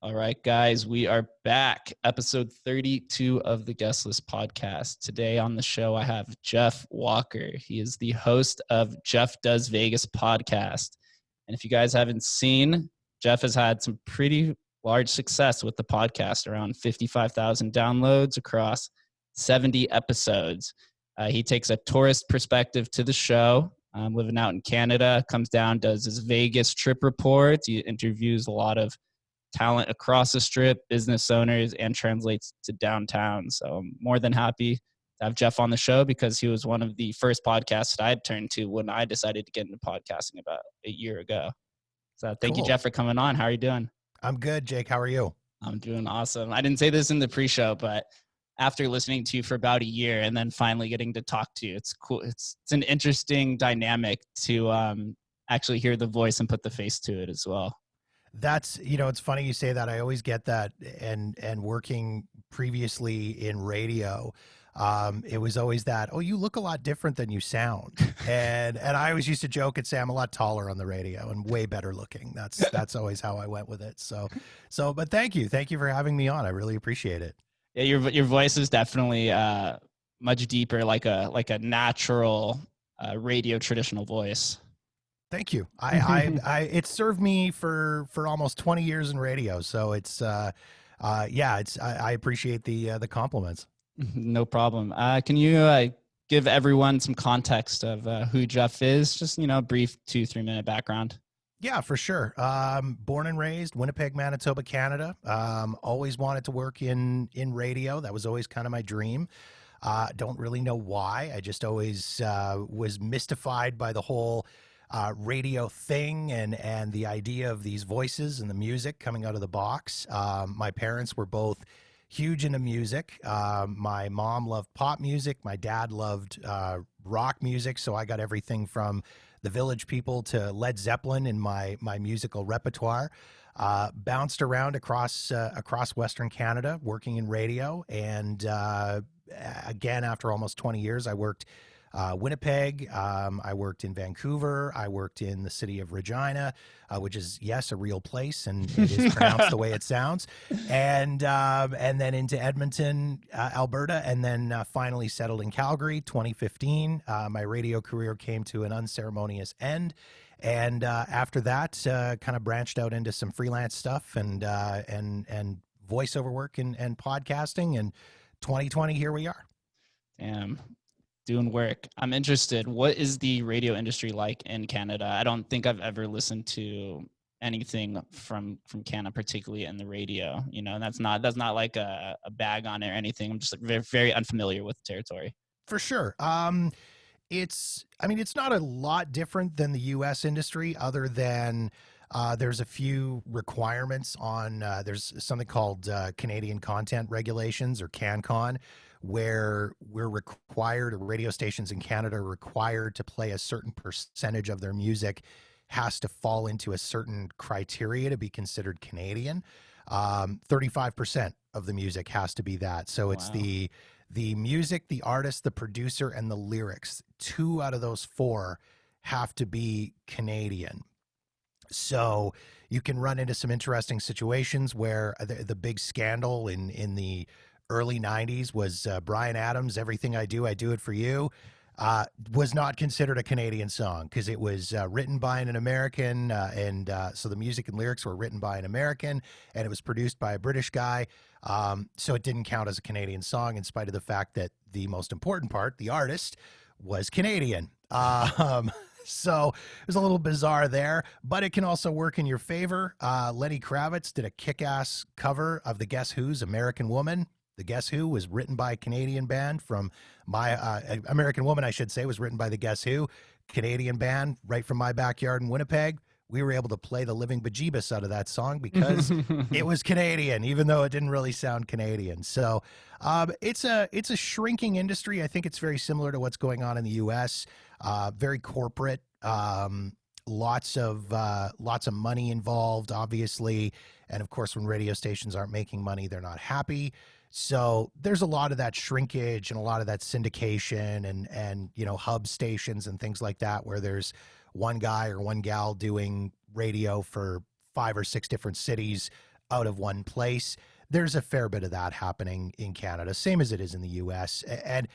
All right, guys, we are back. Episode 32 of the Guest List podcast. Today on the show, I have Jeff Walker. He is the host of Jeff Does Vegas podcast. And if you guys haven't seen, Jeff has had some pretty large success with the podcast, around 55,000 downloads across 70 episodes. He takes a tourist perspective to the show. Living out in Canada, comes down, does his Vegas trip reports. He interviews a lot of talent across the strip, business owners, and translates to downtown. So I'm more than happy to have Jeff on the show because he was one of the first podcasts that I had turned to when I decided to get into podcasting about a year ago. So thank you, Jeff, for coming on. How are you doing? I'm good, Jake. How are you? I'm doing awesome. I didn't say this in the pre-show, but after listening to you for about a year and then finally getting to talk to you, it's cool. It's an interesting dynamic to actually hear the voice and put the face to it as well. That's, it's funny you say that. I always get that. And working previously in radio, it was always that, oh, you look a lot different than you sound. And I always used to joke and say I'm a lot taller on the radio and way better looking. That's always how I went with it. So, but thank you for having me on. I really appreciate it. Yeah, your voice is definitely much deeper, like a natural radio traditional voice. Thank you. It served me for almost 20 years in radio. So it's, I appreciate the compliments. No problem. Can you give everyone some context of who Jeff is? Just, brief 2-3 minute background. Yeah, for sure. Born and raised Winnipeg, Manitoba, Canada. Always wanted to work in radio. That was always kind of my dream. Don't really know why. I just always was mystified by the whole radio thing and the idea of these voices and the music coming out of the box. My parents were both huge into music. My mom loved pop music. My dad loved rock music. So I got everything from the Village People to Led Zeppelin in my musical repertoire. Bounced around across Western Canada working in radio. And again, after almost 20 years, I worked Winnipeg. I worked in Vancouver. I worked in the city of Regina, which is, yes, a real place, and it is pronounced the way it sounds. And then into Edmonton, Alberta, and then finally settled in Calgary, 2015. My radio career came to an unceremonious end. And after that, kind of branched out into some freelance stuff and voiceover work and podcasting. And 2020, here we are. Damn. Doing work. I'm interested. What is the radio industry like in Canada? I don't think I've ever listened to anything from Canada, particularly in the radio. And that's not like a bag on it or anything. I'm just very, very unfamiliar with the territory. For sure. It's not a lot different than the U.S. industry, other than there's a few requirements on. There's something called Canadian Content Regulations, or CanCon, where we're required, or radio stations in Canada are required to play a certain percentage of their music has to fall into a certain criteria to be considered Canadian. 35% of the music has to be that. So it's the music, the artist, the producer, and the lyrics. 2 out of those 4 have to be Canadian. So you can run into some interesting situations where the big scandal in the early 90s was Bryan Adams' Everything I Do It For You, was not considered a Canadian song because it was written by an American, and so the music and lyrics were written by an American, and it was produced by a British guy, so it didn't count as a Canadian song in spite of the fact that the most important part, the artist, was Canadian. So it was a little bizarre there, but it can also work in your favor. Lenny Kravitz did a kick-ass cover of the Guess Who's American Woman. The Guess Who was written by a Canadian band from American Woman, I should say, was written by the Guess Who, Canadian band right from my backyard in Winnipeg. We were able to play the living bejeebus out of that song because it was Canadian, even though it didn't really sound Canadian. So it's a shrinking industry. I think it's very similar to what's going on in the U.S. Very corporate, lots of money involved, obviously. And of course, when radio stations aren't making money, they're not happy. So there's a lot of that shrinkage and a lot of that syndication and hub stations and things like that, where there's one guy or one gal doing radio for 5 or 6 different cities out of one place. There's a fair bit of that happening in Canada, same as it is in the US. And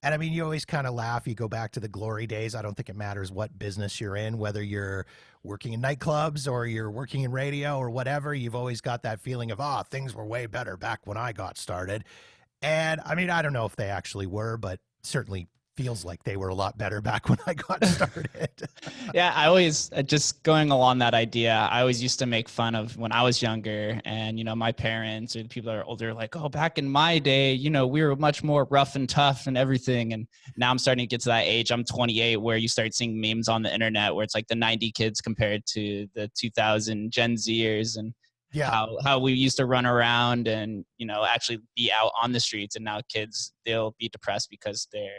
I mean, you always kind of laugh. You go back to the glory days. I don't think it matters what business you're in, whether you're working in nightclubs or you're working in radio or whatever. You've always got that feeling of, things were way better back when I got started. And I mean, I don't know if they actually were, but certainly feels like they were a lot better back when I got started. Yeah, I always, just going along that idea, I always used to make fun of when I was younger, and, you know, my parents or the people that are older, like, oh, back in my day, you know, we were much more rough and tough and everything. And now I'm starting to get to that age. I'm 28, where you start seeing memes on the internet where it's like the 90 kids compared to the 2000 Gen Zers, and Yeah. how we used to run around and, you know, actually be out on the streets. And now kids, they'll be depressed because their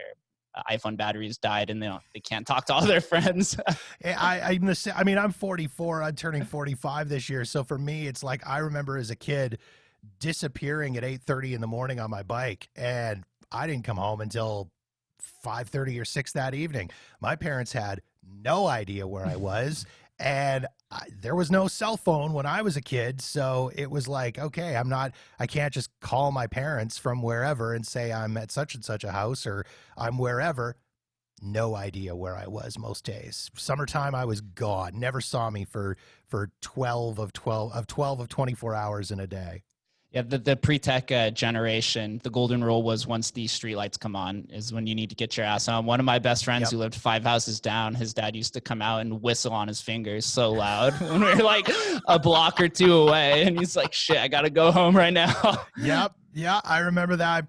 iPhone batteries died and they can't talk to all their friends. I mean, I'm 44. I'm turning 45 this year. So for me, it's like I remember as a kid disappearing at 8:30 in the morning on my bike, and I didn't come home until 5:30 or 6 that evening. My parents had no idea where I was, and there was no cell phone when I was a kid. So it was like, okay, I can't just call my parents from wherever and say I'm at such and such a house or I'm wherever. No idea where I was most days. Summertime, I was gone. Never saw me for 12 of 24 hours in a day. Yeah, the pre-tech generation, the golden rule was once these streetlights come on is when you need to get your ass on. One of my best friends who lived 5 houses down, his dad used to come out and whistle on his fingers so loud when we were like a block or two away. And he's like, shit, I got to go home right now. Yep. Yeah, I remember that. I'm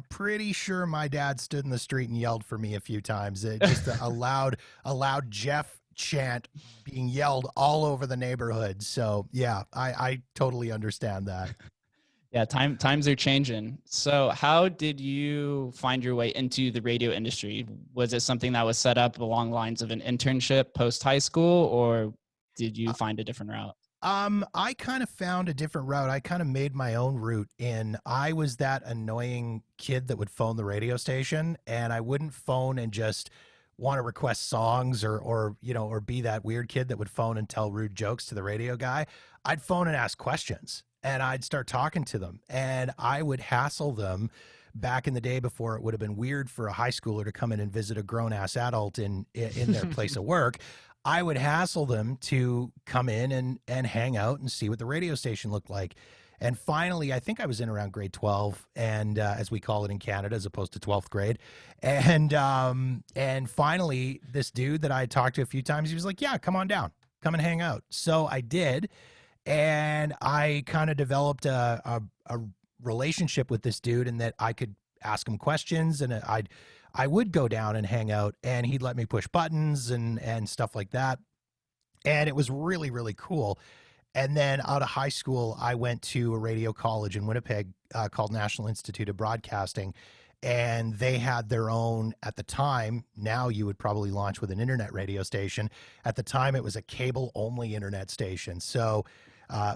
pretty sure my dad stood in the street and yelled for me a few times. Just a loud Jeff chant being yelled all over the neighborhood. So yeah, I totally understand that. Yeah, times are changing. So how did you find your way into the radio industry? Was it something that was set up along lines of an internship post high school, or did you find a different route? I kind of found a different route. I kind of made my own route, and I was that annoying kid that would phone the radio station, and I wouldn't phone and just want to request songs or be that weird kid that would phone and tell rude jokes to the radio guy. I'd phone and ask questions, and I'd start talking to them, and I would hassle them back in the day before it would have been weird for a high schooler to come in and visit a grown ass adult in their place of work. I would hassle them to come in and hang out and see what the radio station looked like. And finally, I think I was in around grade 12, and as we call it in Canada, as opposed to 12th grade. And finally, this dude that I had talked to a few times, he was like, yeah, come on down, come and hang out. So I did. And I kind of developed a relationship with this dude, and that I could ask him questions, and I would go down and hang out, and he'd let me push buttons and stuff like that. And it was really, really cool. And then out of high school, I went to a radio college in Winnipeg called National Institute of Broadcasting. And they had their own, at the time, now you would probably launch with an internet radio station. At the time, it was a cable-only internet station. So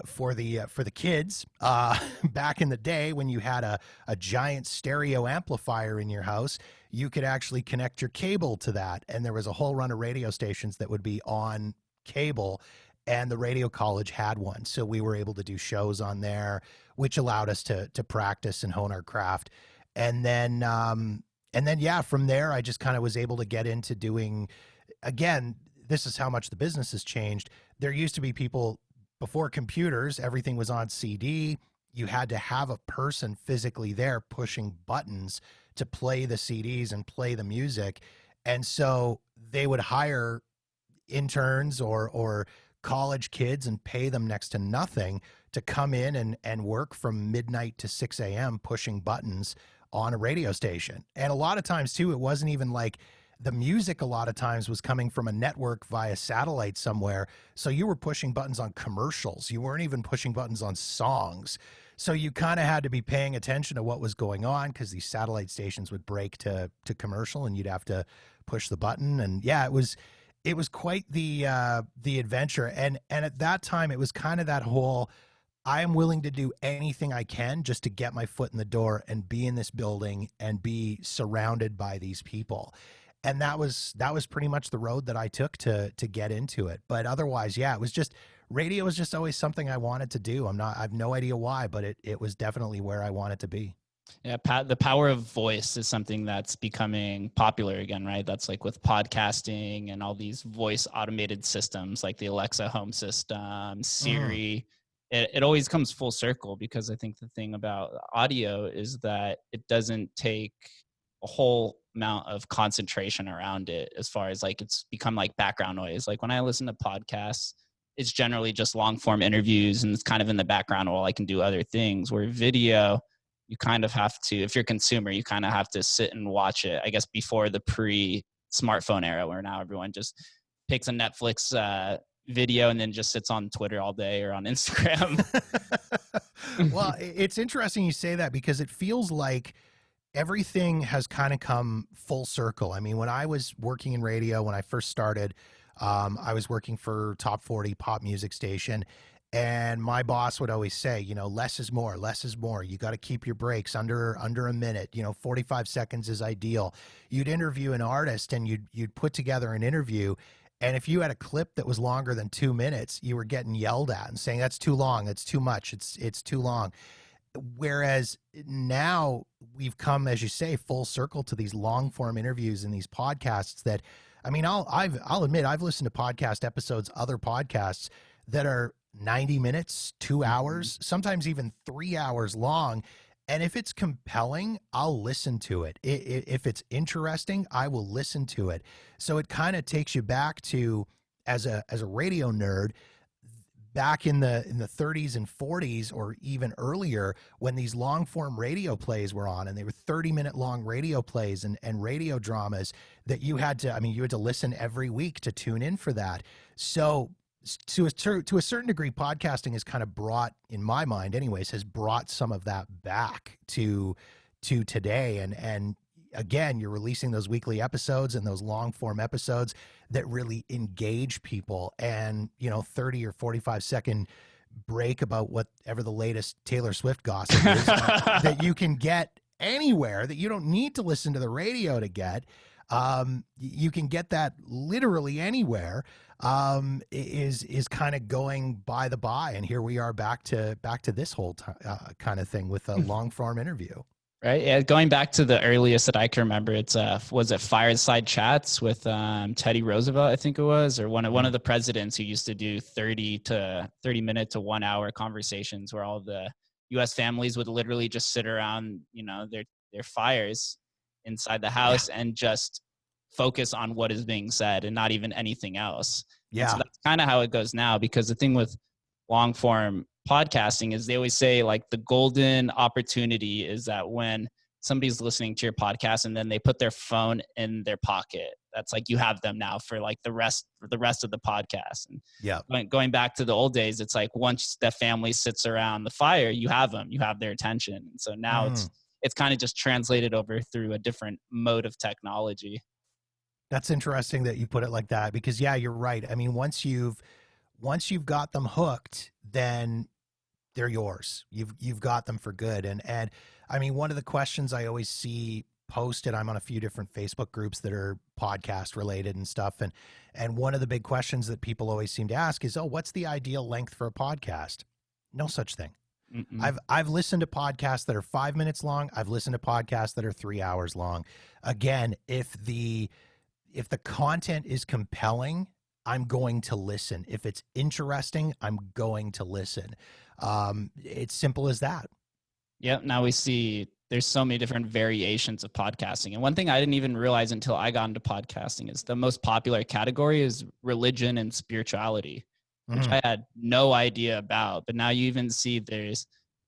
for the kids, back in the day when you had a giant stereo amplifier in your house, you could actually connect your cable to that. And there was a whole run of radio stations that would be on cable, and the radio college had one. So we were able to do shows on there, which allowed us to practice and hone our craft. And then, yeah, from there, I just kind of was able to get into doing, again, this is how much the business has changed. There used to be people before computers, everything was on CD. You had to have a person physically there pushing buttons to play the CDs and play the music. And so they would hire interns or college kids and pay them next to nothing to come in and work from midnight to 6 a.m. pushing buttons on a radio station. And a lot of times too, it wasn't even like the music a lot of times was coming from a network via satellite somewhere. So you were pushing buttons on commercials. You weren't even pushing buttons on songs. So you kind of had to be paying attention to what was going on, because these satellite stations would break to commercial and you'd have to push the button. And yeah, it was quite the adventure. And at that time, it was kind of that whole, I am willing to do anything I can just to get my foot in the door and be in this building and be surrounded by these people. And that was pretty much the road that I took to get into it. But otherwise, yeah, it was just radio was just always something I wanted to do. I have no idea why, but it was definitely where I wanted to be. Yeah, the power of voice is something that's becoming popular again, right? That's like with podcasting and all these voice automated systems like the Alexa home system, Siri. It always comes full circle, because I think the thing about audio is that it doesn't take a whole amount of concentration around it, as far as like it's become like background noise. Like when I listen to podcasts, it's generally just long form interviews and it's kind of in the background while I can do other things. Where video, you kind of have to, if you're a consumer, you kind of have to sit and watch it, I guess, before the pre-smartphone era, where now everyone just picks a Netflix video and then just sits on Twitter all day or on Instagram. Well, it's interesting you say that, because it feels like everything has kind of come full circle. I mean, when I was working in radio, when I first started, I was working for Top 40 pop music station. And my boss would always say, you know, less is more, less is more. You got to keep your breaks under a minute. You know, 45 seconds is ideal. You'd interview an artist and you'd put together an interview. And if you had a clip that was longer than 2 minutes, you were getting yelled at and saying, that's too long, that's too much, it's too long. Whereas now we've come, as you say, full circle to these long form interviews and these podcasts that, I mean, I'll admit, I've listened to podcast episodes, other podcasts that are 90 minutes, 2 hours, sometimes even 3 hours long. And if it's compelling, I'll listen to it. If it's interesting, I will listen to it. So it kind of takes you back to, as a radio nerd, back in the 30s and 40s, or even earlier, when these long form radio plays were on, and they were 30-minute long radio plays and radio dramas that you had to listen every week to tune in for that. So to a certain degree, podcasting has kind of brought, in my mind anyways, has brought some of that back to today. And again, you're releasing those weekly episodes and those long form episodes that really engage people. And, you know, 30 or 45 second break about whatever the latest Taylor Swift gossip is that you can get anywhere, that you don't need to listen to the radio to get. You can get that literally anywhere, is kind of going by the by. And here we are back to this whole kind of thing with a long form interview. Right. Yeah. Going back to the earliest that I can remember, it's was it Fireside Chats with Teddy Roosevelt, I think it was, or one of the presidents who used to do 30 minute to 1 hour conversations where all the U.S. families would literally just sit around, you know, their fires inside the house and just focus on what is being said and not even anything else. Yeah. And so that's kind of how it goes now, because the thing with long form podcasting is they always say like the golden opportunity is that when somebody's listening to your podcast and then they put their phone in their pocket, that's like you have them now for like the rest of the podcast. And going back to the old days, it's like once the family sits around the fire, you have them, you have their attention. And so now it's kind of just translated over through a different mode of technology. That's interesting that you put it like that, because yeah, you're right. I mean, once you've got them hooked, then they're yours. You've got them for good. And I mean, one of the questions I always see posted, I'm on a few different Facebook groups that are podcast related and stuff. And one of the big questions that people always seem to ask is, oh, what's the ideal length for a podcast? No such thing. I've listened to podcasts that are 5 minutes long. I've listened to podcasts that are 3 hours long. Again, if the content is compelling, I'm going to listen. If it's interesting, I'm going to listen. It's simple as that. Yep. Now we see there's so many different variations of podcasting. And one thing I didn't even realize until I got into podcasting is the most popular category is religion and spirituality, which I had no idea about. But now you even see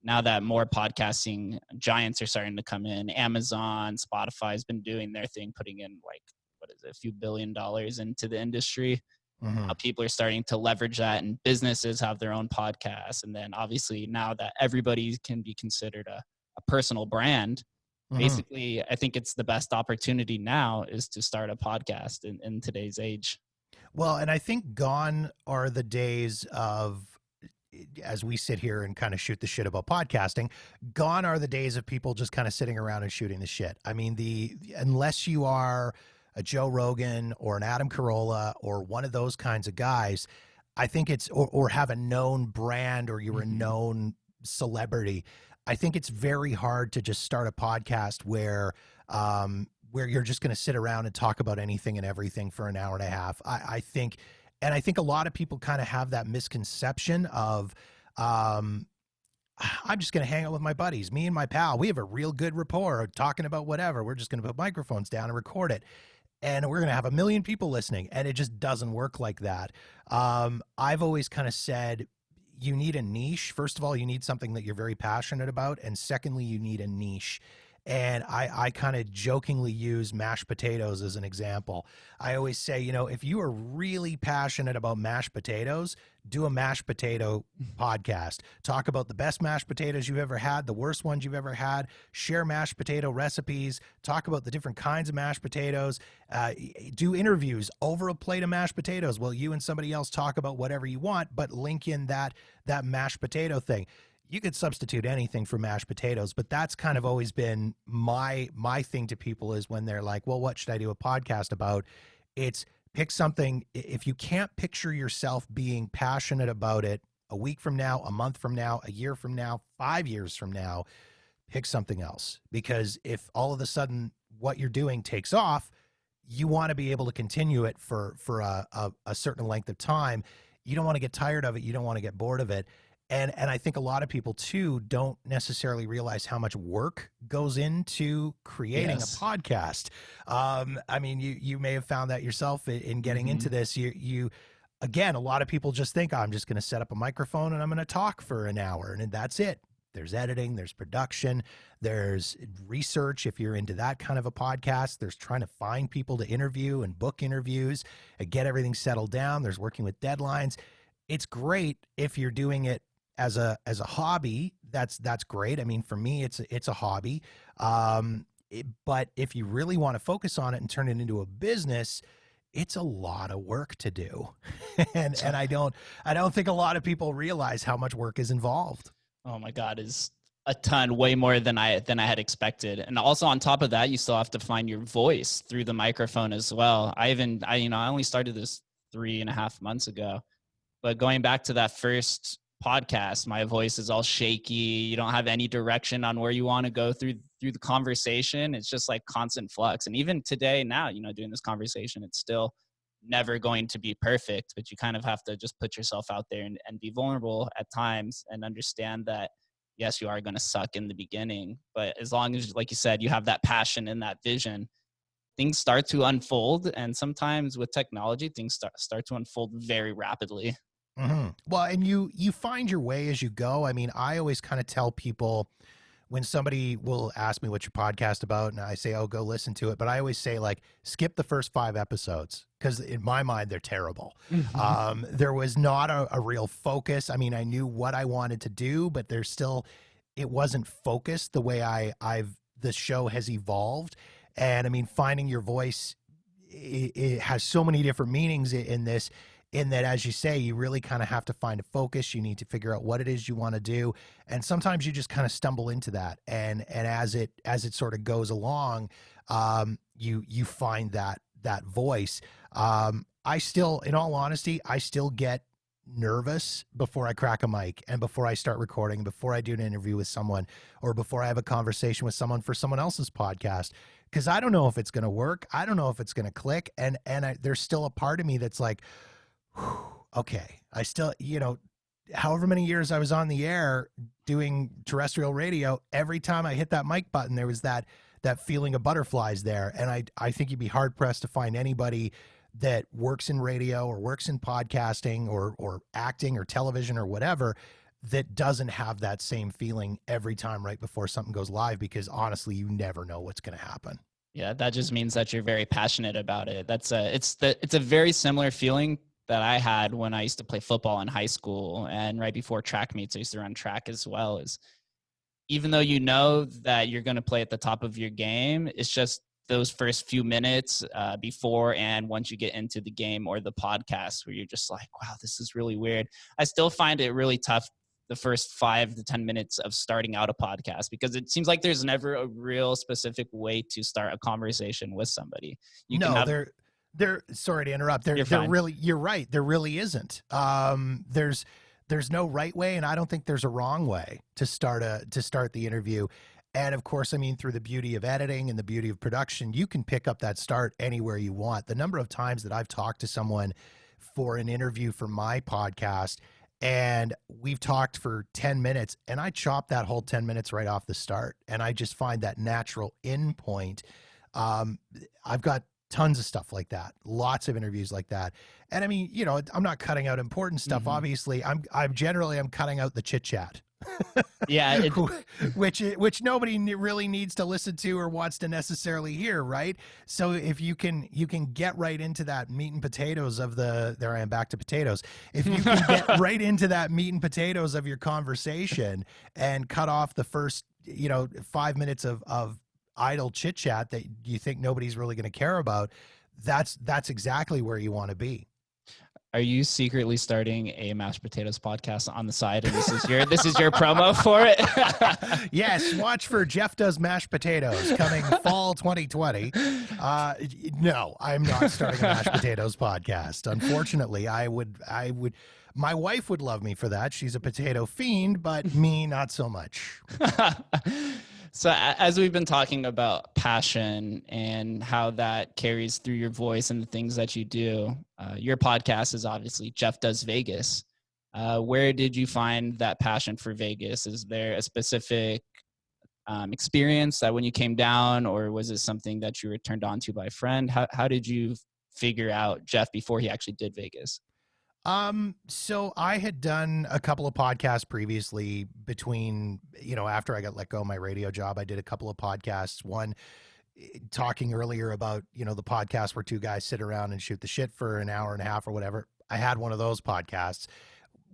now that more podcasting giants are starting to come in. Amazon, Spotify has been doing their thing, putting in like, a few $1 billion into the industry. People are starting to leverage that, and businesses have their own podcasts. And then obviously now that everybody can be considered a personal brand, basically I think it's the best opportunity now is to start a podcast in today's age. Well, and I think gone are the days of, as we sit here and kind of shoot the shit about podcasting, gone are the days of people just kind of sitting around and shooting the shit. I mean, unless you are a Joe Rogan or an Adam Carolla or one of those kinds of guys, I think it's, or have a known brand, or you're a known celebrity. I think it's very hard to just start a podcast where you're just going to sit around and talk about anything and everything for an hour and a half. I think a lot of people kind of have that misconception of, I'm just going to hang out with my buddies, me and my pal. We have a real good rapport talking about whatever. We're just going to put microphones down and record it, and we're going to have 1 million people listening. And it just doesn't work like that. I've always kind of said, you need a niche. First of all, you need something that you're very passionate about. And secondly, you need a niche. And I kind of jokingly use mashed potatoes as an example. I always say, if you are really passionate about mashed potatoes, do a mashed potato podcast. Talk about the best mashed potatoes you've ever had, the worst ones you've ever had, share mashed potato recipes, talk about the different kinds of mashed potatoes, do interviews over a plate of mashed potatoes while you and somebody else talk about whatever you want, but link in that mashed potato thing. You could substitute anything for mashed potatoes, but that's kind of always been my thing to people, is when they're like, well, what should I do a podcast about? It's pick something. If you can't picture yourself being passionate about it a week from now, a month from now, a year from now, 5 years from now, pick something else. Because if all of a sudden what you're doing takes off, you want to be able to continue it for a certain length of time. You don't want to get tired of it. You don't want to get bored of it. And I think a lot of people too don't necessarily realize how much work goes into creating a podcast. I mean, you may have found that yourself in getting into this. You again, a lot of people just think, I'm just going to set up a microphone and I'm going to talk for an hour, and that's it. There's editing, there's production, there's research. If you're into that kind of a podcast, there's trying to find people to interview and book interviews and get everything settled down. There's working with deadlines. It's great if you're doing it as a hobby. That's great. I mean, for me, it's a hobby. But if you really want to focus on it and turn it into a business, it's a lot of work to do. and I don't think a lot of people realize how much work is involved. Oh my God, is a ton, way more than I had expected. And also on top of that, you still have to find your voice through the microphone as well. I only started this 3.5 months ago, but going back to that first podcast, my voice is all shaky. You don't have any direction on where you want to go through the conversation. It's just like constant flux. And even today now, doing this conversation, it's still never going to be perfect, but you kind of have to just put yourself out there and be vulnerable at times and understand that, yes, you are going to suck in the beginning, but as long as, like you said, you have that passion and that vision, things start to unfold. And sometimes with technology, things start to unfold very rapidly. Mm-hmm. Well, and you find your way as you go. I mean, I always kind of tell people, when somebody will ask me what's your podcast about, and I say, oh, go listen to it. But I always say, like, skip the first 5 episodes, because in my mind, they're terrible. There was not a real focus. I mean, I knew what I wanted to do, but it wasn't focused the way the show has evolved. And I mean, finding your voice, it has so many different meanings in this. In that, as you say, you really kind of have to find a focus. You need to figure out what it is you want to do. And sometimes you just kind of stumble into that. And as it sort of goes along, you find that voice. I still, in all honesty, I still get nervous before I crack a mic and before I start recording, before I do an interview with someone, or before I have a conversation with someone for someone else's podcast, because I don't know if it's going to work. I don't know if it's going to click. And there's still a part of me that's like, okay, I still, however many years I was on the air doing terrestrial radio, every time I hit that mic button, there was that feeling of butterflies there. And I think you'd be hard pressed to find anybody that works in radio or works in podcasting or acting or television or whatever that doesn't have that same feeling every time right before something goes live, because honestly, you never know what's going to happen. Yeah, that just means that you're very passionate about it. It's a very similar feeling that I had when I used to play football in high school, and right before track meets, I used to run track as well. Is even though you know that you're going to play at the top of your game, it's just those first few minutes before and once you get into the game or the podcast where you're just like, wow, this is really weird. I still find it really tough the first 5 to 10 minutes of starting out a podcast, because it seems like there's never a real specific way to start a conversation with somebody. Sorry to interrupt. You're fine. You're right. There really isn't. There's no right way, and I don't think there's a wrong way to start the interview. And of course, I mean, through the beauty of editing and the beauty of production, you can pick up that start anywhere you want. The number of times that I've talked to someone for an interview for my podcast, and we've talked for 10 minutes, and I chop that whole 10 minutes right off the start, and I just find that natural end point. I've got tons of stuff like that, lots of interviews like that. And I mean, you know, I'm not cutting out important stuff. Obviously, I'm cutting out the chit chat. Yeah, which nobody really needs to listen to or wants to necessarily hear, right? So if you can get right into that meat and potatoes of there I am back to potatoes. If you can get right into that meat and potatoes of your conversation and cut off the first, 5 minutes of idle chit chat that you think nobody's really going to care about, that's exactly where you want to be. Are you secretly starting a mashed potatoes podcast on the side, and this is your promo for it? Yes, watch for Jeff Does Mashed Potatoes coming fall 2020. No, I'm not starting a mashed potatoes podcast. Unfortunately, I would. My wife would love me for that. She's a potato fiend, but me, not so much. So as we've been talking about passion and how that carries through your voice and the things that you do, your podcast is obviously Jeff Does Vegas. Where did you find that passion for Vegas? Is there a specific experience that when you came down, or was it something that you were turned on to by a friend? How did you figure out Jeff before he actually did Vegas? So I had done a couple of podcasts previously between, after I got let go of my radio job, I did a couple of podcasts. One talking earlier about, the podcast where two guys sit around and shoot the shit for an hour and a half or whatever. I had one of those podcasts.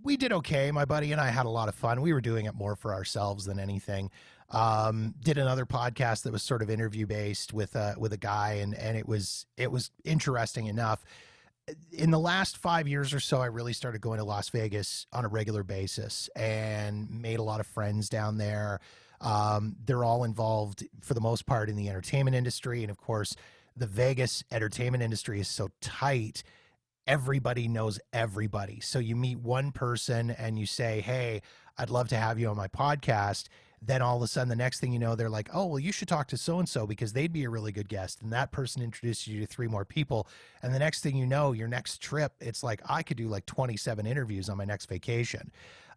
We did okay. My buddy and I had a lot of fun. We were doing it more for ourselves than anything. Did another podcast that was sort of interview based with a guy, and it was interesting enough. In the last 5 years or so, I really started going to Las Vegas on a regular basis and made a lot of friends down there. They're all involved for the most part in the entertainment industry. And of course, the Vegas entertainment industry is so tight. Everybody knows everybody. So you meet one person and you say, hey, I'd love to have you on my podcast. Then all of a sudden, the next thing you know, they're like, oh, well, you should talk to so-and-so because they'd be a really good guest. And that person introduces you to 3 more people. And the next thing you know, your next trip, it's like, I could do like 27 interviews on my next vacation.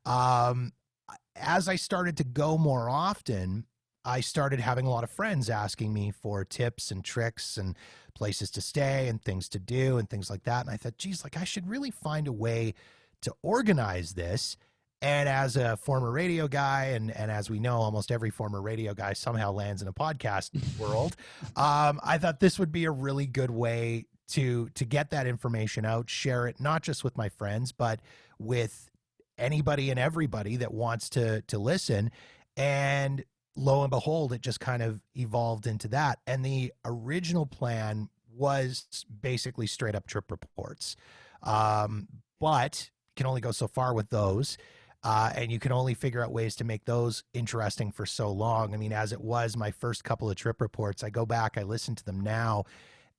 As I started to go more often, I started having a lot of friends asking me for tips and tricks and places to stay and things to do and things like that. And I thought, geez, like I should really find a way to organize this. And as a former radio guy, and as we know, almost every former radio guy somehow lands in a podcast world, I thought this would be a really good way to get that information out, share it, not just with my friends, but with anybody and everybody that wants to listen. And lo and behold, it just kind of evolved into that. And the original plan was basically straight up trip reports. But you can only go so far with those. And you can only figure out ways to make those interesting for so long. I mean, as it was my first couple of trip reports, I go back, I listen to them now,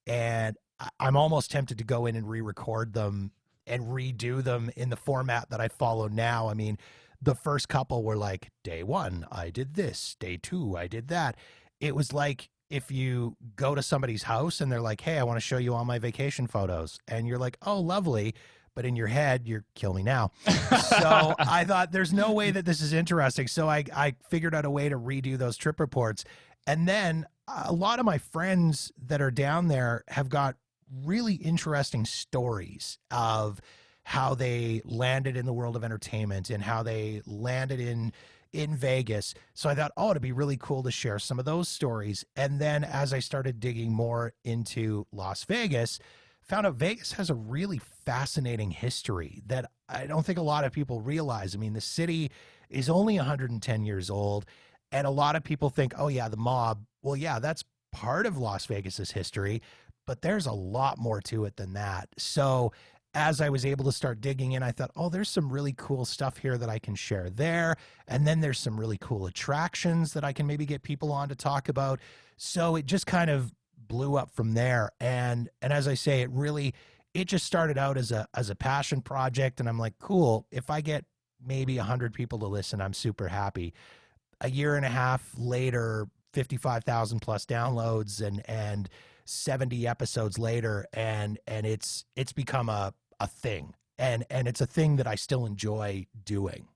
and I'm almost tempted to go in and re-record them and redo them in the format that I follow now. I mean, the first couple were like, day 1, I did this. Day 2, I did that. It was like if you go to somebody's house and they're like, hey, I want to show you all my vacation photos. And you're like, oh, lovely. But in your head, you're kill me now. So I thought there's no way that this is interesting. So I figured out a way to redo those trip reports. And then a lot of my friends that are down there have got really interesting stories of how they landed in the world of entertainment and how they landed in Vegas. So I thought, oh, it'd be really cool to share some of those stories. And then as I started digging more into Las Vegas, found out Vegas has a really fascinating history that I don't think a lot of people realize. I mean, the city is only 110 years old, and a lot of people think, oh yeah, the mob. Well, yeah, that's part of Las Vegas's history, but there's a lot more to it than that. So as I was able to start digging in, I thought, oh, there's some really cool stuff here that I can share there. And then there's some really cool attractions that I can maybe get people on to talk about. So it just kind of blew up from there. And as I say, it just started out as a passion project. And I'm like, cool, if I get maybe 100 people to listen, I'm super happy. A year and a half later, 55,000 plus downloads and 70 episodes later, and it's become a thing. And it's a thing that I still enjoy doing.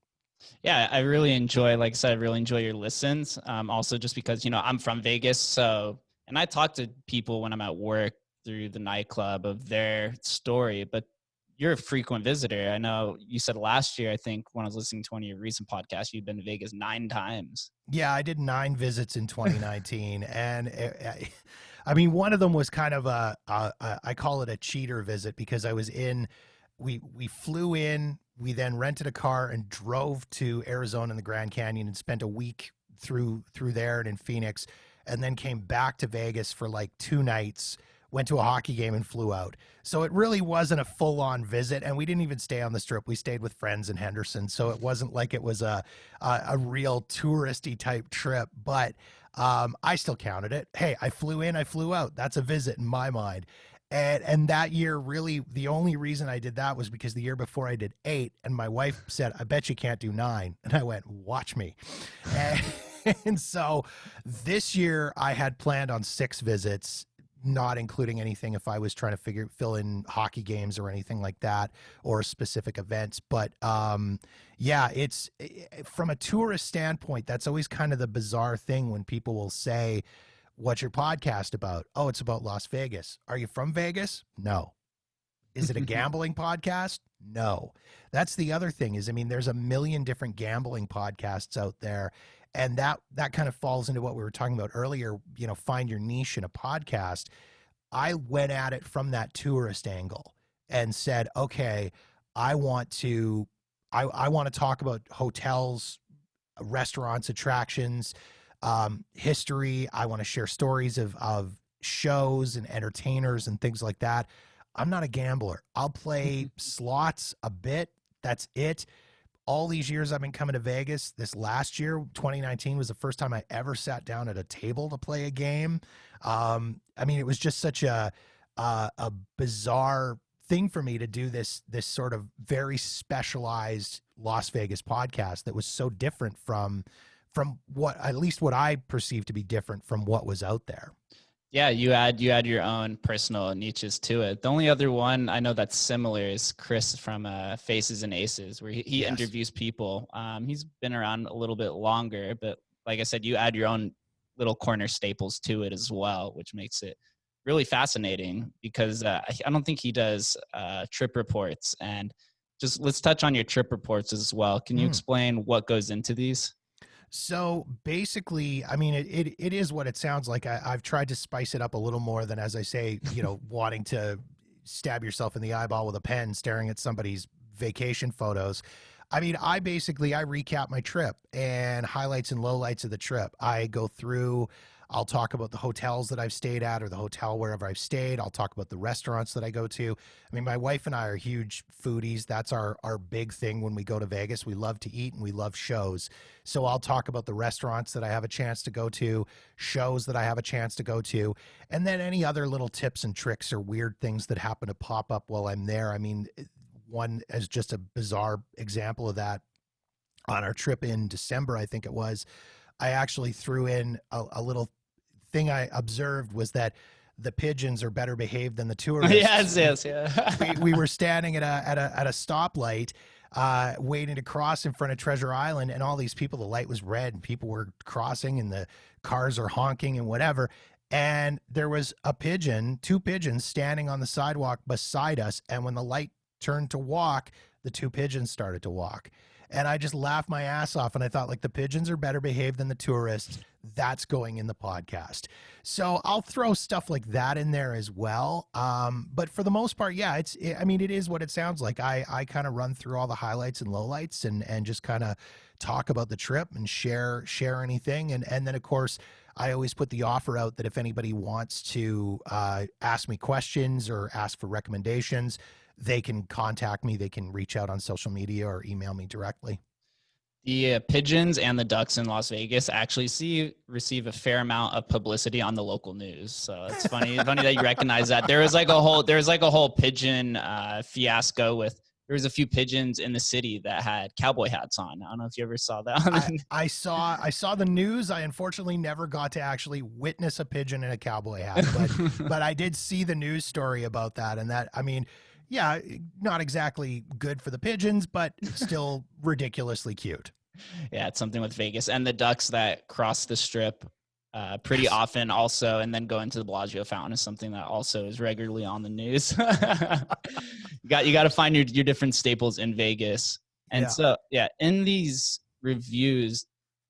Yeah, I really enjoy, like I said, I really enjoy your listens. Also just because, I'm from Vegas. So, and I talk to people when I'm at work through the nightclub of their story, but you're a frequent visitor. I know you said last year, I think when I was listening to one of your recent podcasts, you'd been to Vegas 9 times. Yeah, I did 9 visits in 2019. And I mean, one of them was kind of I call it a cheater visit, because we flew in, we then rented a car and drove to Arizona and the Grand Canyon and spent a week through there and in Phoenix, and then came back to Vegas for like 2 nights, went to a hockey game and flew out. So it really wasn't a full-on visit, and we didn't even stay on the Strip. We stayed with friends in Henderson, so it wasn't like it was a real touristy type trip, but I still counted it. Hey, I flew in, I flew out. That's a visit in my mind. And that year, really, the only reason I did that was because the year before I did 8, and my wife said, "I bet you can't do 9." And I went, "Watch me." And so this year I had planned on 6 visits, not including anything if I was trying to fill in hockey games or anything like that, or specific events. But yeah, it's from a tourist standpoint, that's always kind of the bizarre thing when people will say, "What's your podcast about?" "Oh, it's about Las Vegas." "Are you from Vegas?" "No." "Is it a gambling podcast?" "No." That's the other thing is, I mean, there's a million different gambling podcasts out there. And that kind of falls into what we were talking about earlier, find your niche in a podcast. I went at it from that tourist angle and said, okay, I want to talk about hotels, restaurants, attractions, history. I want to share stories of shows and entertainers and things like that. I'm not a gambler. I'll play slots a bit. That's it. All these years I've been coming to Vegas, this last year, 2019, was the first time I ever sat down at a table to play a game. I mean, it was just such a bizarre thing for me to do this sort of very specialized Las Vegas podcast that was so different from what, at least what I perceived to be different from what was out there. Yeah, you add your own personal niches to it. The only other one I know that's similar is Chris from Faces and Aces, where he Yes. interviews people. He's been around a little bit longer, but like I said, you add your own little corner staples to it as well, which makes it really fascinating because I don't think he does trip reports. And just let's touch on your trip reports as well. Can you explain what goes into these? So basically, I mean, it is what it sounds like. I've tried to spice it up a little more than, as I say, wanting to stab yourself in the eyeball with a pen, staring at somebody's vacation photos. I mean, I recap my trip and highlights and lowlights of the trip. I go through, I'll talk about the hotels that I've stayed at or the hotel wherever I've stayed. I'll talk about the restaurants that I go to. I mean, my wife and I are huge foodies. That's our big thing when we go to Vegas. We love to eat and we love shows. So I'll talk about the restaurants that I have a chance to go to, shows that I have a chance to go to, and then any other little tips and tricks or weird things that happen to pop up while I'm there. I mean, one as just a bizarre example of that, on our trip in December, I think it was, I actually threw in a little thing I observed was that the pigeons are better behaved than the tourists. Yes, yeah. we were standing at a stoplight, waiting to cross in front of Treasure Island, and all these people, the light was red, and people were crossing, and the cars are honking and whatever. And there was two pigeons standing on the sidewalk beside us, and when the light turned to walk, the 2 pigeons started to walk. And I just laughed my ass off. And I thought, like, the pigeons are better behaved than the tourists. That's going in the podcast. So I'll throw stuff like that in there as well. But for the most part, yeah, it is what it sounds like. I kind of run through all the highlights and lowlights and just kind of talk about the trip and share anything. And then, of course, I always put the offer out that if anybody wants to ask me questions or ask for recommendations, they can contact me. They can reach out on social media or email me directly. The pigeons and the ducks in Las Vegas actually receive a fair amount of publicity on the local news. So it's funny that you recognize that. There was like a whole pigeon fiasco with. There was a few pigeons in the city that had cowboy hats on. I don't know if you ever saw that. I saw the news. I unfortunately never got to actually witness a pigeon in a cowboy hat, but I did see the news story about that. And that, I mean, yeah, not exactly good for the pigeons, but still ridiculously cute. Yeah, it's something with Vegas and the ducks that cross the strip pretty often also, and then go into the Bellagio fountain is something that also is regularly on the news. You got to find your different staples in Vegas. And so, yeah, in these reviews,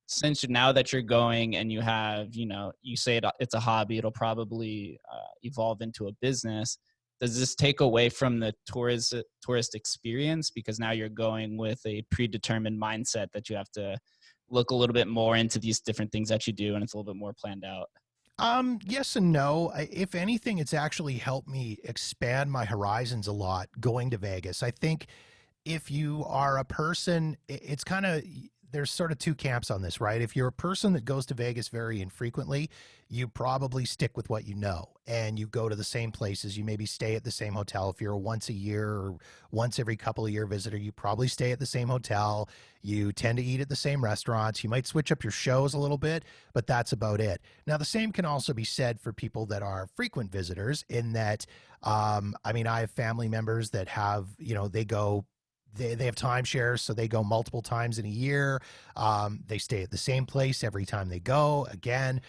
since now that you're going and you have, you say it's a hobby, it'll probably evolve into a business. Does this take away from the tourist experience because now you're going with a predetermined mindset that you have to look a little bit more into these different things that you do and it's a little bit more planned out? Yes and no. If anything, it's actually helped me expand my horizons a lot going to Vegas. I think if you are a person, it's kind of, there's sort of two camps on this, right? If you're a person that goes to Vegas very infrequently, you probably stick with what you know and you go to the same places. You maybe stay at the same hotel. If you're a once a year or once every couple of year visitor, you probably stay at the same hotel. You tend to eat at the same restaurants. You might switch up your shows a little bit, but that's about it. Now, the same can also be said for people that are frequent visitors in that, I mean, I have family members that have, they go, they have timeshares, so they go multiple times in a year. They stay at the same place every time they go. Again,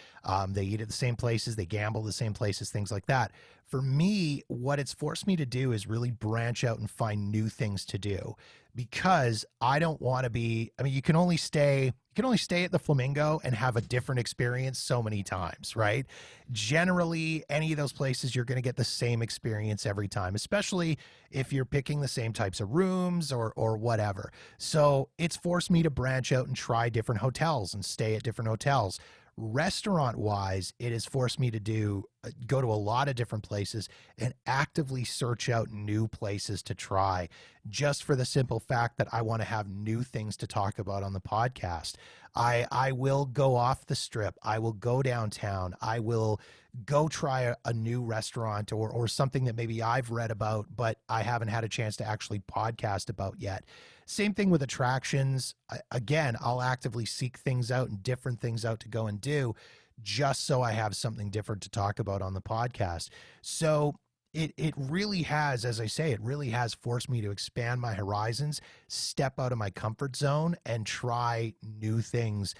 they eat at the same places, they gamble the same places, things like that. For me, what it's forced me to do is really branch out and find new things to do because I don't want to be, I mean, you can only stay at the Flamingo and have a different experience so many times, right? Generally, any of those places, you're going to get the same experience every time, especially if you're picking the same types of rooms or whatever. So it's forced me to branch out and try different hotels and stay at different hotels. Restaurant wise, it has forced me to go to a lot of different places and actively search out new places to try just for the simple fact that I want to have new things to talk about on the podcast. I will go off the strip. I will go downtown. I will go try a new restaurant or something that maybe I've read about, but I haven't had a chance to actually podcast about yet. Same thing with attractions. Again, I'll actively seek things out and different things out to go and do just so I have something different to talk about on the podcast. So it really has, as I say, it really has forced me to expand my horizons, step out of my comfort zone and try new things.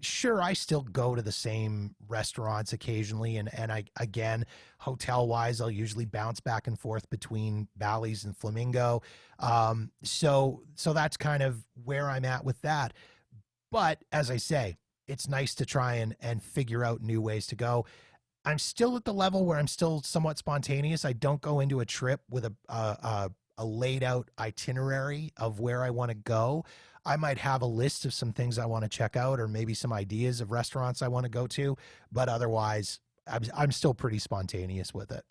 Sure, I still go to the same restaurants occasionally. And I, again, hotel wise, I'll usually bounce back and forth between Bally's and Flamingo. So that's kind of where I'm at with that. But as I say, it's nice to try and figure out new ways to go. I'm still at the level where I'm still somewhat spontaneous. I don't go into a trip with a laid out itinerary of where I want to go. I might have a list of some things I want to check out or maybe some ideas of restaurants I want to go to, but otherwise I'm still pretty spontaneous with it.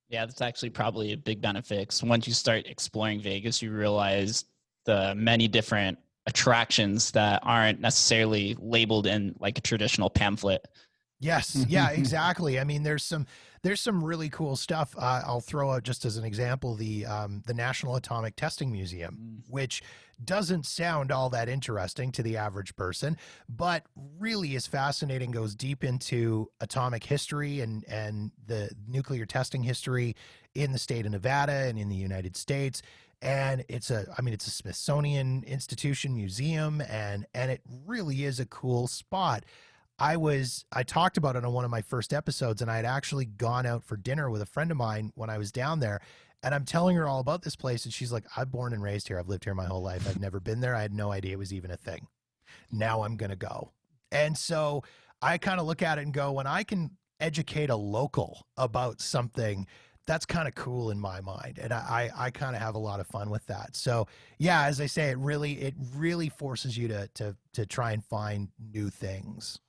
Yeah, that's actually probably a big benefit. 'Cause once you start exploring Vegas, you realize the many different attractions that aren't necessarily labeled in like a traditional pamphlet. Yes. Yeah, exactly. I mean, there's some really cool stuff. I'll throw out just as an example, the National Atomic Testing Museum, which doesn't sound all that interesting to the average person, but really is fascinating, goes deep into atomic history and the nuclear testing history in the state of Nevada and in the United States. And it's a Smithsonian Institution museum and it really is a cool spot. I talked about it on one of my first episodes, and I had actually gone out for dinner with a friend of mine when I was down there. And I'm telling her all about this place. And she's like, I'm born and raised here. I've lived here my whole life. I've never been there. I had no idea it was even a thing. Now I'm going to go. And so I kind of look at it and go, when I can educate a local about something, that's kind of cool in my mind. And I kind of have a lot of fun with that. So yeah, as I say, it really forces you to try and find new things.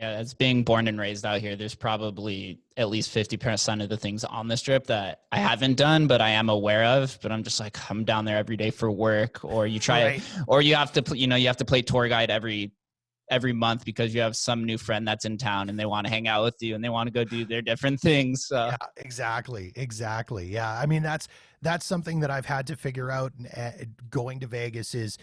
Yeah, as being born and raised out here, there's probably at least 50% of the things on the strip that I haven't done, but I am aware of. But I'm just like, I'm down there every day for work, or you try Right. it, or you have to, you have to play tour guide every month because you have some new friend that's in town and they want to hang out with you and they want to go do their different things. So. Yeah, exactly. Yeah, I mean that's something that I've had to figure out. Going to Vegas is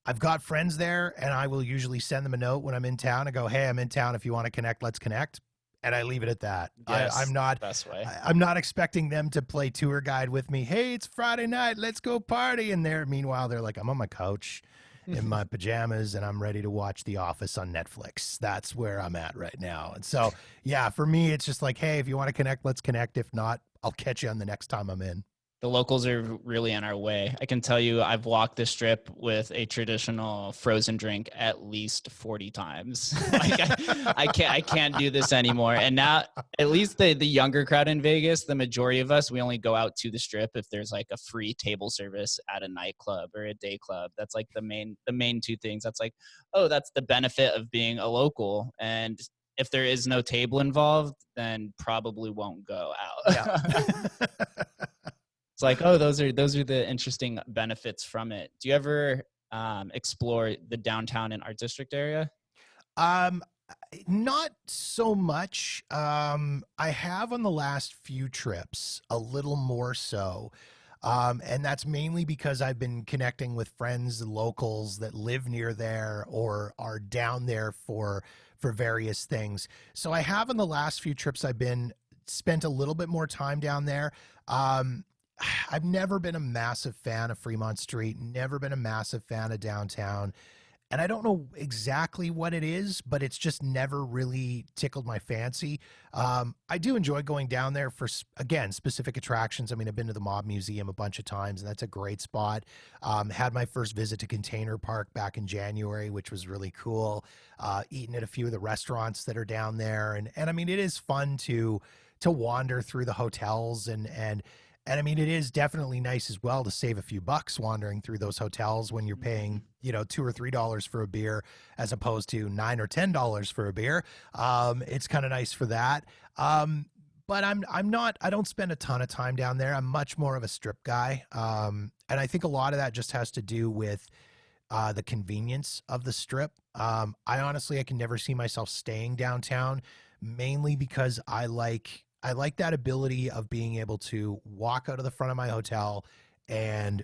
I've got friends there, and I will usually send them a note when I'm in town and go, "Hey, I'm in town. If you want to connect, let's connect." And I leave it at that. Yes, I'm not best way. I'm not expecting them to play tour guide with me. Hey, it's Friday night. Let's go party. And meanwhile, they're like, I'm on my couch in my pajamas and I'm ready to watch The Office on Netflix. That's where I'm at right now. And so, yeah, for me, it's just like, hey, if you want to connect, let's connect. If not, I'll catch you on the next time I'm in. The locals are really in our way. I can tell you I've walked the strip with a traditional frozen drink at least 40 times. Like I can't do this anymore. And now at least the younger crowd in Vegas, the majority of us, we only go out to the strip if there's like a free table service at a nightclub or a day club. That's like the main two things. That's like, oh, that's the benefit of being a local. And if there is no table involved, then probably won't go out. Yeah. It's like, oh, those are the interesting benefits from it. Do you ever explore the downtown and art district area? Not so much. I have on the last few trips a little more so. And that's mainly because I've been connecting with friends, locals that live near there or are down there for various things. So I have on the last few trips I've been spent a little bit more time down there. I've never been a massive fan of Fremont Street, never been a massive fan of downtown. And I don't know exactly what it is, but it's just never really tickled my fancy. I do enjoy going down there for, again, specific attractions. I mean, I've been to the Mob Museum a bunch of times, and that's a great spot. Had my first visit to Container Park back in January, which was really cool. Eaten at a few of the restaurants that are down there. And I mean, it is fun to wander through the hotels and I mean, it is definitely nice as well to save a few bucks wandering through those hotels when you're paying, $2 or $3 for a beer as opposed to $9 or $10 for a beer. It's kind of nice for that. But I don't spend a ton of time down there. I'm much more of a strip guy. And I think a lot of that just has to do with the convenience of the strip. I can never see myself staying downtown, mainly because I like that ability of being able to walk out of the front of my hotel and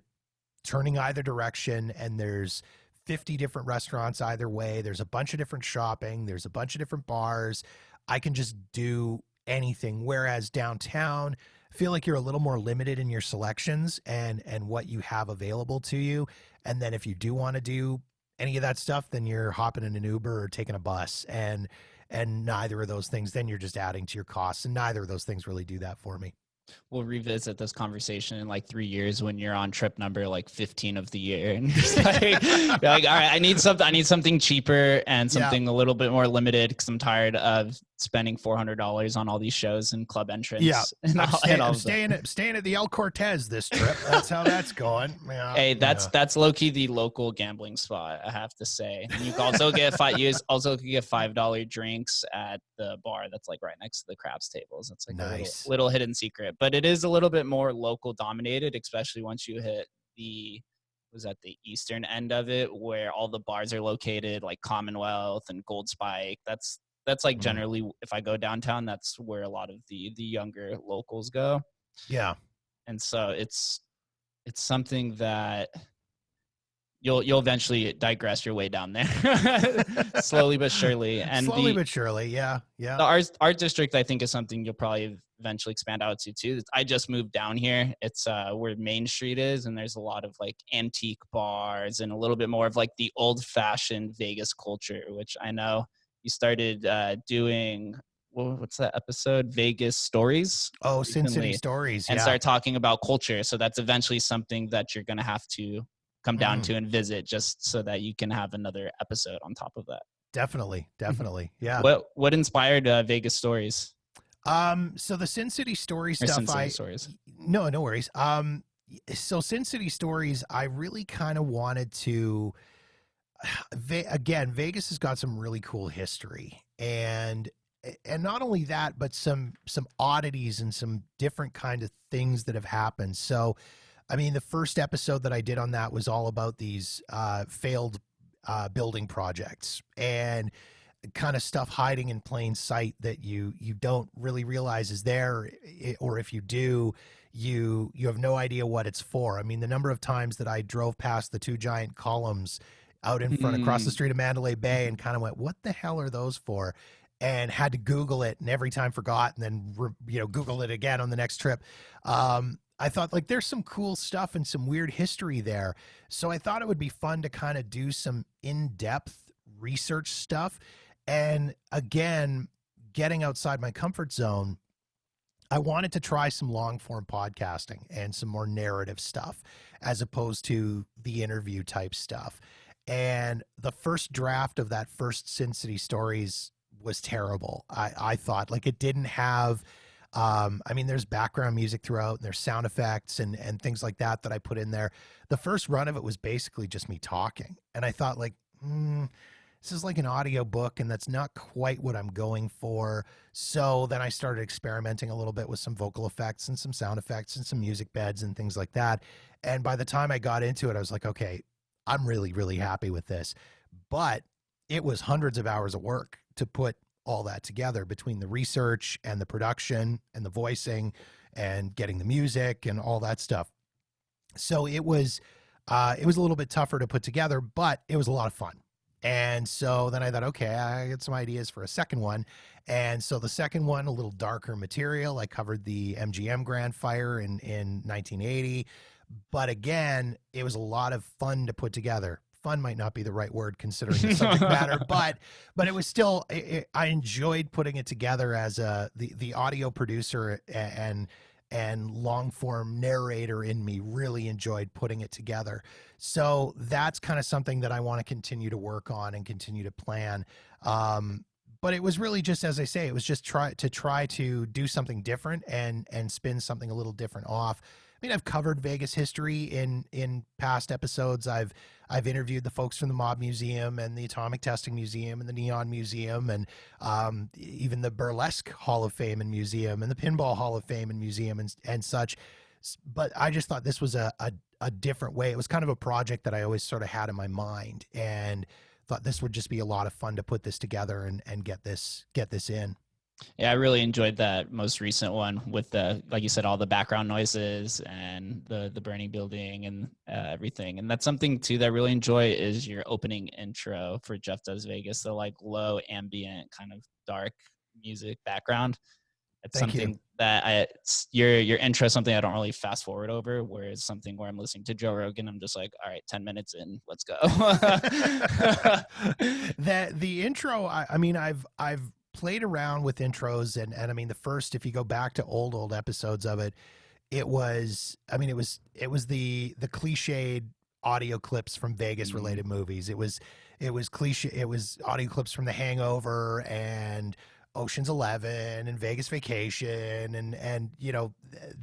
turning either direction, and there's 50 different restaurants either way. There's a bunch of different shopping. There's a bunch of different bars. I can just do anything. Whereas downtown, I feel like you're a little more limited in your selections and what you have available to you. And then if you do want to do any of that stuff, then you're hopping in an Uber or taking a bus. And neither of those things, then you're just adding to your costs. And neither of those things really do that for me. We'll revisit this conversation in like 3 years when you're on trip number like 15 of the year. And you're like, all right, I need something cheaper and something a little bit more limited because I'm tired of spending $400 on all these shows and club entrance. Yeah. I'm staying at the El Cortez this trip. That's how that's going. Yeah, hey, that's low key the local gambling spot, I have to say. And you can also get $5 drinks at the bar that's like right next to the craps tables. It's like nice. a little hidden secret, but it is a little bit more local dominated, especially once you hit the eastern end of it, where all the bars are located, like Commonwealth and Gold Spike. That's like generally, if I go downtown, that's where a lot of the younger locals go. Yeah. And so it's something that you'll eventually digress your way down there slowly but surely. And slowly but surely. Yeah. Yeah. The art district, I think, is something you'll probably eventually expand out to too. I just moved down here. It's where Main Street is, and there's a lot of like antique bars and a little bit more of like the old fashioned Vegas culture, which I know you started doing. What's that episode? Vegas Stories. Oh, Sin City Stories. And start talking about culture. So that's eventually something that you're going to have to come down to and visit, just so that you can have another episode on top of that. Definitely. Yeah. What inspired Vegas Stories? So the Sin City Stories stuff, no worries. So Sin City Stories, I really kind of wanted to Again, Vegas has got some really cool history, and not only that, but some oddities and some different kind of things that have happened. So, I mean, the first episode that I did on that was all about these failed building projects and kind of stuff hiding in plain sight that you don't really realize is there, or if you do, you have no idea what it's for. I mean, the number of times that I drove past the two giant columns out in front across the street of Mandalay Bay and kind of went, what the hell are those for? And had to Google it, and every time forgot, and then Google it again on the next trip. I thought, like, there's some cool stuff and some weird history there. So I thought it would be fun to kind of do some in-depth research stuff. And again, getting outside my comfort zone, I wanted to try some long form podcasting and some more narrative stuff as opposed to the interview type stuff. And the first draft of that first Sin City Stories was terrible. I thought, like, it didn't have, I mean, there's background music throughout and there's sound effects and things like that I put in there. The first run of it was basically just me talking. And I thought, like, this is like an audio book, and that's not quite what I'm going for. So then I started experimenting a little bit with some vocal effects and some sound effects and some music beds and things like that. And by the time I got into it, I was like, okay, I'm really, really happy with this. But it was hundreds of hours of work to put all that together between the research and the production and the voicing and getting the music and all that stuff. So it was a little bit tougher to put together, but it was a lot of fun. And so then I thought, okay, I got some ideas for a second one. And so the second one, a little darker material. I covered the MGM Grand Fire in 1980. But again, it was a lot of fun to put together. Fun might not be the right word considering the subject matter, but it was still, I enjoyed putting it together as the audio producer and long form narrator in me really enjoyed putting it together. So that's kind of something that I want to continue to work on and continue to plan. But it was really just, as I say, it was just try to do something different and spin something a little different off. I mean, I've covered Vegas history in past episodes. I've interviewed the folks from the Mob Museum and the Atomic Testing Museum and the Neon Museum and even the Burlesque Hall of Fame and Museum and the Pinball Hall of Fame and Museum and such. But I just thought this was a different way. It was kind of a project that I always sort of had in my mind, and thought this would just be a lot of fun to put this together and get this in. Yeah, I really enjoyed that most recent one with the, like you said, all the background noises and the burning building and everything. And that's something too that I really enjoy is your opening intro for Jeff Does Vegas. The like low ambient kind of dark music background. It's Thank something you. that your intro is something I don't really fast forward over, whereas something where I'm listening to Joe Rogan, I'm just like, all right, 10 minutes in, let's go. The intro, I mean, I've played around with intros and I mean, the first, if you go back to old episodes of it, it was the cliched audio clips from Vegas related movies. It was cliche. It was audio clips from The Hangover and Ocean's 11 and Vegas Vacation and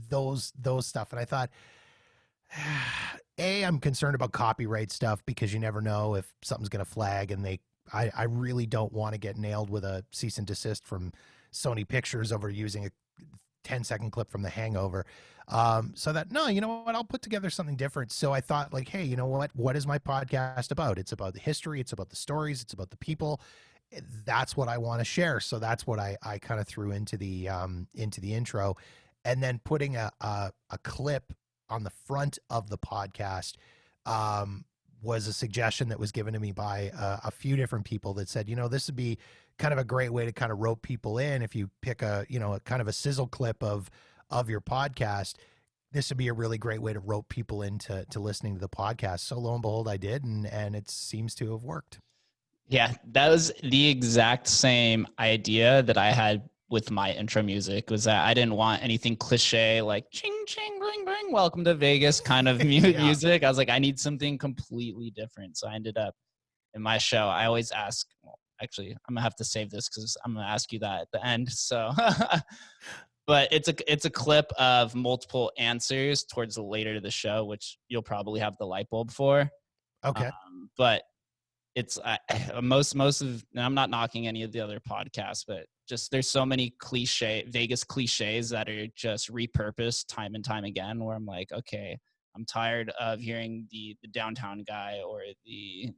those stuff. And I thought, I'm concerned about copyright stuff because you never know if something's going to flag, and I really don't want to get nailed with a cease and desist from Sony Pictures over using a 10-second clip from The Hangover. So that, no, you know what, I'll put together something different. So I thought, like, hey, you know what is my podcast about? It's about the history. It's about the stories. It's about the people. That's what I want to share. So that's what I kind of threw into the intro, and then putting a clip on the front of the podcast was a suggestion that was given to me by a few different people that said, this would be kind of a great way to kind of rope people in. If you pick a kind of a sizzle clip of your podcast, this would be a really great way to rope people into listening to the podcast. So lo and behold, I did, and it seems to have worked. Yeah, that was the exact same idea that I had with my intro music, was that I didn't want anything cliche like ching, ching, bling, bling, welcome to Vegas kind of music. I was like, I need something completely different. So I ended up in my show, I always ask, well, actually, I'm gonna have to save this because I'm gonna ask you that at the end. So, but it's a clip of multiple answers towards the later to the show, which you'll probably have the light bulb for. Okay. But it's most of, and I'm not knocking any of the other podcasts, but just there's so many Vegas cliches that are just repurposed time and time again, where I'm like, okay, I'm tired of hearing the downtown guy or the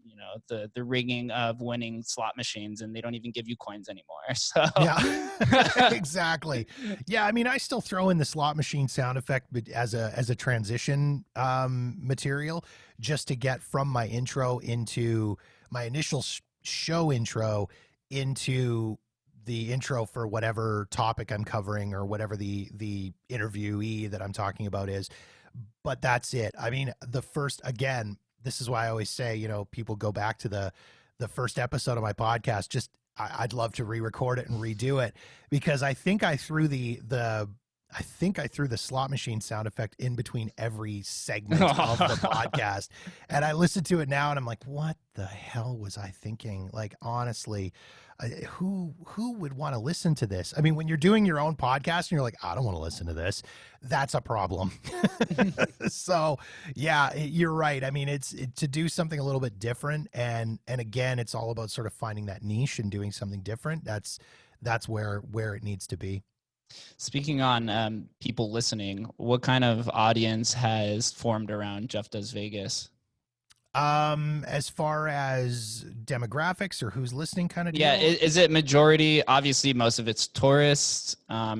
rigging of winning slot machines, and they don't even give you coins anymore. So yeah, exactly. Yeah, I mean, I still throw in the slot machine sound effect, but as a transition material, just to get from my intro into my initial show intro into the intro for whatever topic I'm covering or whatever the interviewee that I'm talking about is. But that's it. I mean, again, this is why I always say, people go back to the first episode of my podcast. Just I'd love to re-record it and redo it, because I think I threw the slot machine sound effect in between every segment of the podcast. And I listened to it now and I'm like, what the hell was I thinking? Like, honestly, who would want to listen to this? I mean, when you're doing your own podcast and you're like, I don't want to listen to this, that's a problem. So yeah, you're right. I mean, it's to do something a little bit different. And again, it's all about sort of finding that niche and doing something different. That's where it needs to be. Speaking on people listening, what kind of audience has formed around Jeff Does Vegas? As far as demographics or who's listening kind of deal? Yeah, is it majority? Obviously, most of it's tourists.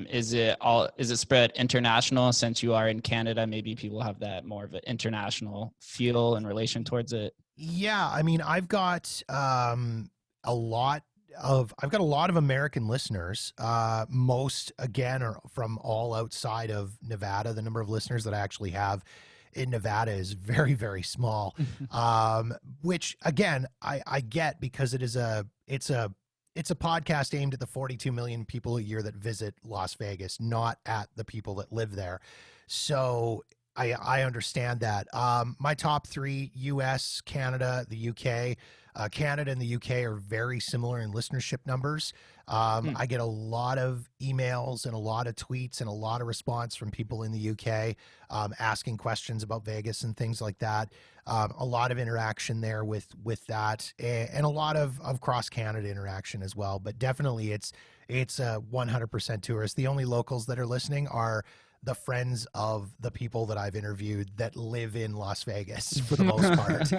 Is it spread international? Since you are in Canada, maybe people have that more of an international feel in relation towards it. Yeah, I mean, I've got a lot of American listeners. Most again are from all outside of Nevada. The number of listeners that I actually have in Nevada is very, very small. Which again, I get, because it's a podcast aimed at the 42 million people a year that visit Las Vegas, not at the people that live there. So I understand that. My top three: US, Canada, the UK. Canada and the UK are very similar in listenership numbers. I get a lot of emails and a lot of tweets and a lot of response from people in the UK asking questions about Vegas and things like that. A lot of interaction there with that, and a lot of cross-Canada interaction as well. But definitely it's 100% tourists. The only locals that are listening are the friends of the people that I've interviewed that live in Las Vegas for the most part.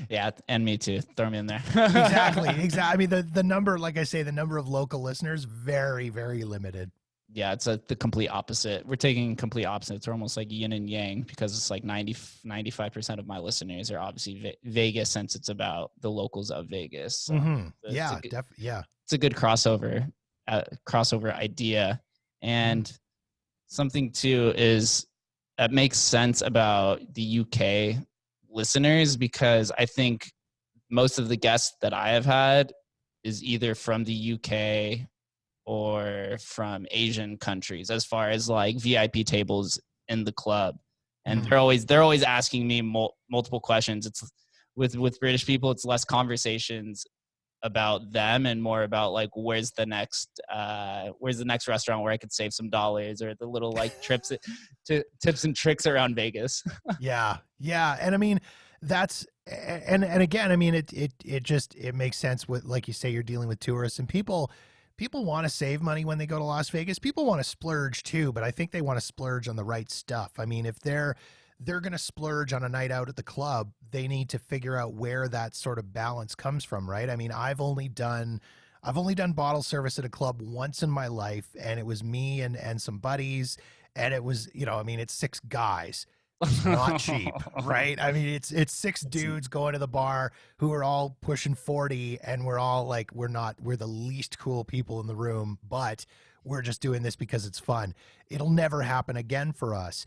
Yeah, and me too. Throw me in there. Exactly. I mean, the number, like I say, the number of local listeners, very, very limited. Yeah, it's the complete opposite. We're taking complete opposites. We're almost like yin and yang, because it's like 95% of my listeners are obviously Vegas, since it's about the locals of Vegas. So yeah, it's a good crossover idea. And something too is that makes sense about the UK listeners, because I think most of the guests that I have had is either from the UK or from Asian countries, as far as like VIP tables in the club. And they're always asking me multiple questions. It's with British people, it's less conversations about them and more about like, where's the next restaurant where I could save some dollars, or the little like tips and tricks around Vegas. Yeah. And I mean, that's, and again, I mean, it makes sense with, like you say, you're dealing with tourists, and people want to save money when they go to Las Vegas. People want to splurge too, but I think they want to splurge on the right stuff. I mean, if they're going to splurge on a night out at the club, they need to figure out where that sort of balance comes from, right? I mean, I've only done bottle service at a club once in my life, and it was me and some buddies, and it was, I mean, it's 6 guys. It's not cheap, right? I mean, it's 6 dudes going to the bar who are all pushing 40, and we're all like, we're the least cool people in the room, but we're just doing this because it's fun. It'll never happen again for us.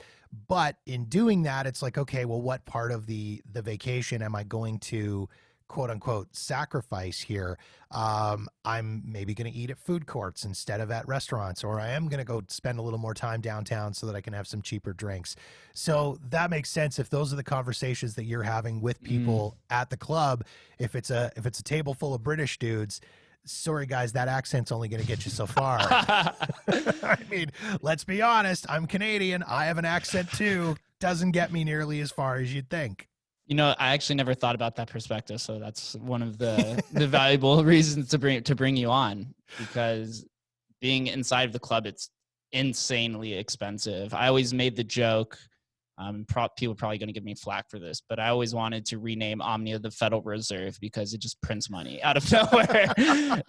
But in doing that, it's like, okay, well, what part of the vacation am I going to, quote unquote, sacrifice here? I'm maybe going to eat at food courts instead of at restaurants, or I am going to go spend a little more time downtown so that I can have some cheaper drinks. So that makes sense. If those are the conversations that you're having with people at the club, if it's a table full of British dudes, sorry guys, that accent's only going to get you so far. I mean, let's be honest, I'm Canadian. I have an accent too. Doesn't get me nearly as far as you'd think. I actually never thought about that perspective. So that's one of the valuable reasons to bring you on, because being inside of the club, it's insanely expensive. I always made the joke, people are probably going to give me flack for this, but I always wanted to rename Omnia the Federal Reserve because it just prints money out of nowhere.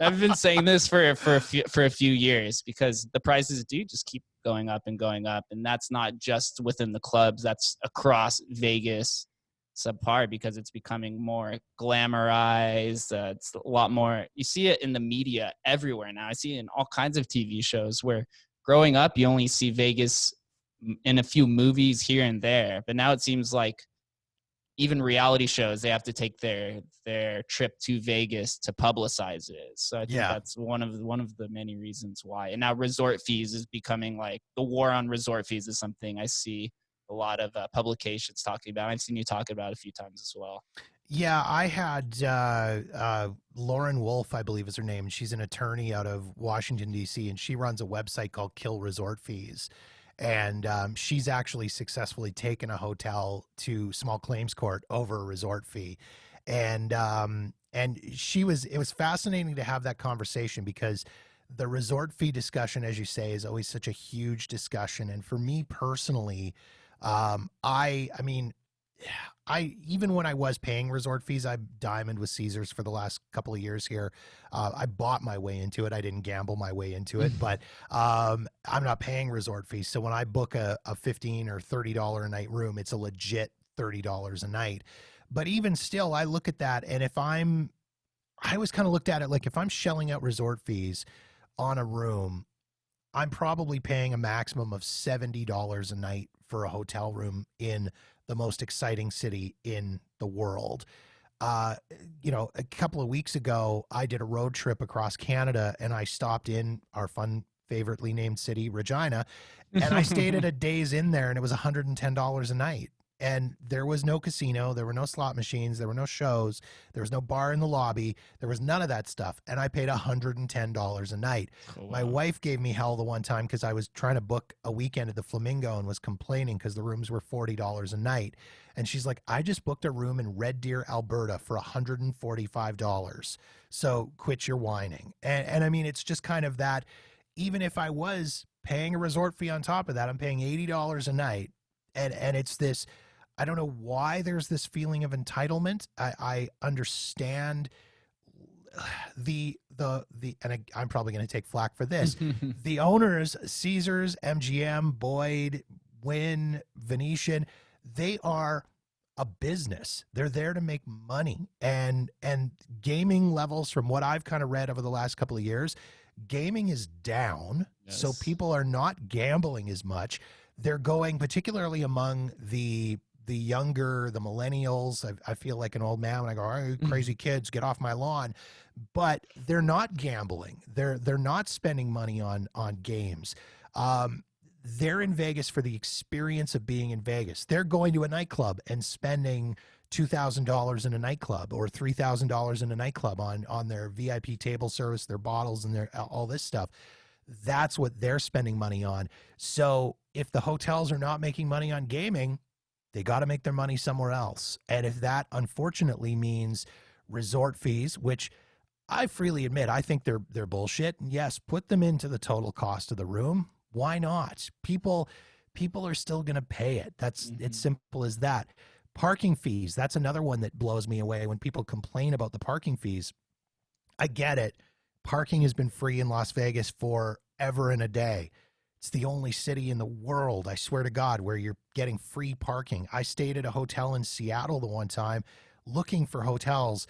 I've been saying this for a few years, because the prices do just keep going up and going up, and that's not just within the clubs, that's across Vegas subpar, because it's becoming more glamorized. It's a lot more, you see it in the media everywhere now. I see it in all kinds of TV shows, where growing up you only see Vegas in a few movies here and there, but now it seems like even reality shows, they have to take their trip to Vegas to publicize it. So I think that's one of the many reasons why. And now resort fees is becoming like, the war on resort fees is something I see a lot of publications talking about. I've seen you talk about it a few times as well. Yeah, I had Lauren Wolf, I believe is her name. She's an attorney out of Washington, D.C., and she runs a website called Kill Resort Fees. And she's actually successfully taken a hotel to small claims court over a resort fee. And it was fascinating to have that conversation, because the resort fee discussion, as you say, is always such a huge discussion. And for me personally, I mean, even when I was paying resort fees, I diamond with Caesars for the last couple of years here. I bought my way into it. I didn't gamble my way into it, but I'm not paying resort fees. So when I book a $15 or $30 a night room, it's a legit $30 a night. But even still, I look at that, and I always kind of looked at it like, if I'm shelling out resort fees on a room, I'm probably paying a maximum of $70 a night for a hotel room in the most exciting city in the world. A couple of weeks ago, I did a road trip across Canada, and I stopped in our fun, favoritely named city, Regina, and I stayed at a Days Inn there, and it was $110 a night. And there was no casino, there were no slot machines, there were no shows, there was no bar in the lobby, there was none of that stuff. And I paid $110 a night. Oh, wow. My wife gave me hell the one time because I was trying to book a weekend at the Flamingo and was complaining because the rooms were $40 a night. And she's like, I just booked a room in Red Deer, Alberta for $145. So quit your whining. And I mean, it's just kind of that, even if I was paying a resort fee on top of that, I'm paying $80 a night. And it's this, I don't know why there's this feeling of entitlement. I understand I'm probably going to take flack for this. The owners, Caesars, MGM, Boyd, Wynn, Venetian, they are a business. They're there to make money. And gaming levels, from what I've kind of read over the last couple of years, gaming is down. Yes. So people are not gambling as much. They're going, particularly among the younger, the millennials. I feel like an old man when I go, oh, crazy kids, get off my lawn. But they're not gambling. They're not spending money on games. They're in Vegas for the experience of being in Vegas. They're going to a nightclub and spending $2,000 in a nightclub, or $3,000 in a nightclub on their VIP table service, their bottles, and their all this stuff. That's what they're spending money on. So if the hotels are not making money on gaming, they got to make their money somewhere else. And if that unfortunately means resort fees, which I freely admit, I think they're bullshit. And yes, put them into the total cost of the room. Why not? People are still going to pay it. That's It's simple as that. Parking fees, that's another one that blows me away when people complain about the parking fees. I get it. Parking has been free in Las Vegas forever and a day. It's the only city in the world, I swear to God, where you're getting free parking. I stayed at a hotel in Seattle the one time looking for hotels.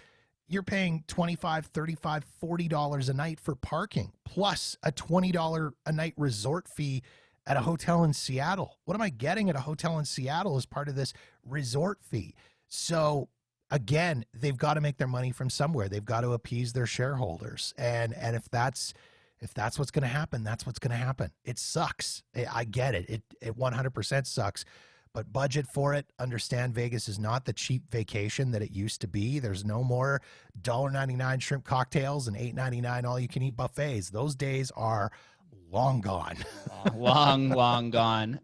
You're paying $25, $35, $40 a night for parking, plus a $20 a night resort fee at a hotel in Seattle. What am I getting at a hotel in Seattle as part of this resort fee? So again, they've got to make their money from somewhere. They've got to appease their shareholders. And if that's what's going to happen, that's what's going to happen. It sucks. I get it. It 100% sucks, but budget for it. Understand Vegas is not the cheap vacation that it used to be. There's no more $1.99 shrimp cocktails and $8.99 all you can eat buffets. Those days are long gone. long gone.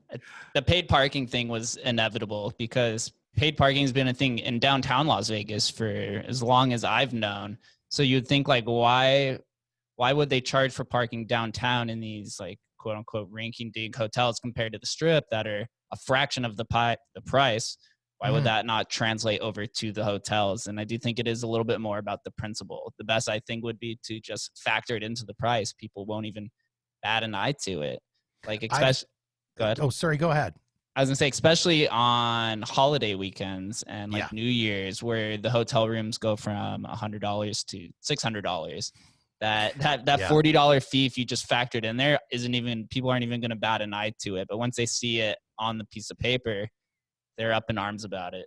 The paid parking thing was inevitable because paid parking has been a thing in downtown Las Vegas for as long as I've known. So you'd think like, why would they charge for parking downtown in these like quote unquote ranking dink hotels compared to the strip that are a fraction of the price? Why would that not translate over to the hotels? And I do think it is a little bit more about the principle. The best I think would be to just factor it into the price. People won't even bat an eye to it. Like especially, go ahead. Oh, sorry, go ahead. I was gonna say, especially on holiday weekends and like Yeah. New Year's, where the hotel rooms go from $100 to $600. That Yeah. $40 fee, if you just factored in there, people aren't even gonna bat an eye to it. But once they see it on the piece of paper, they're up in arms about it.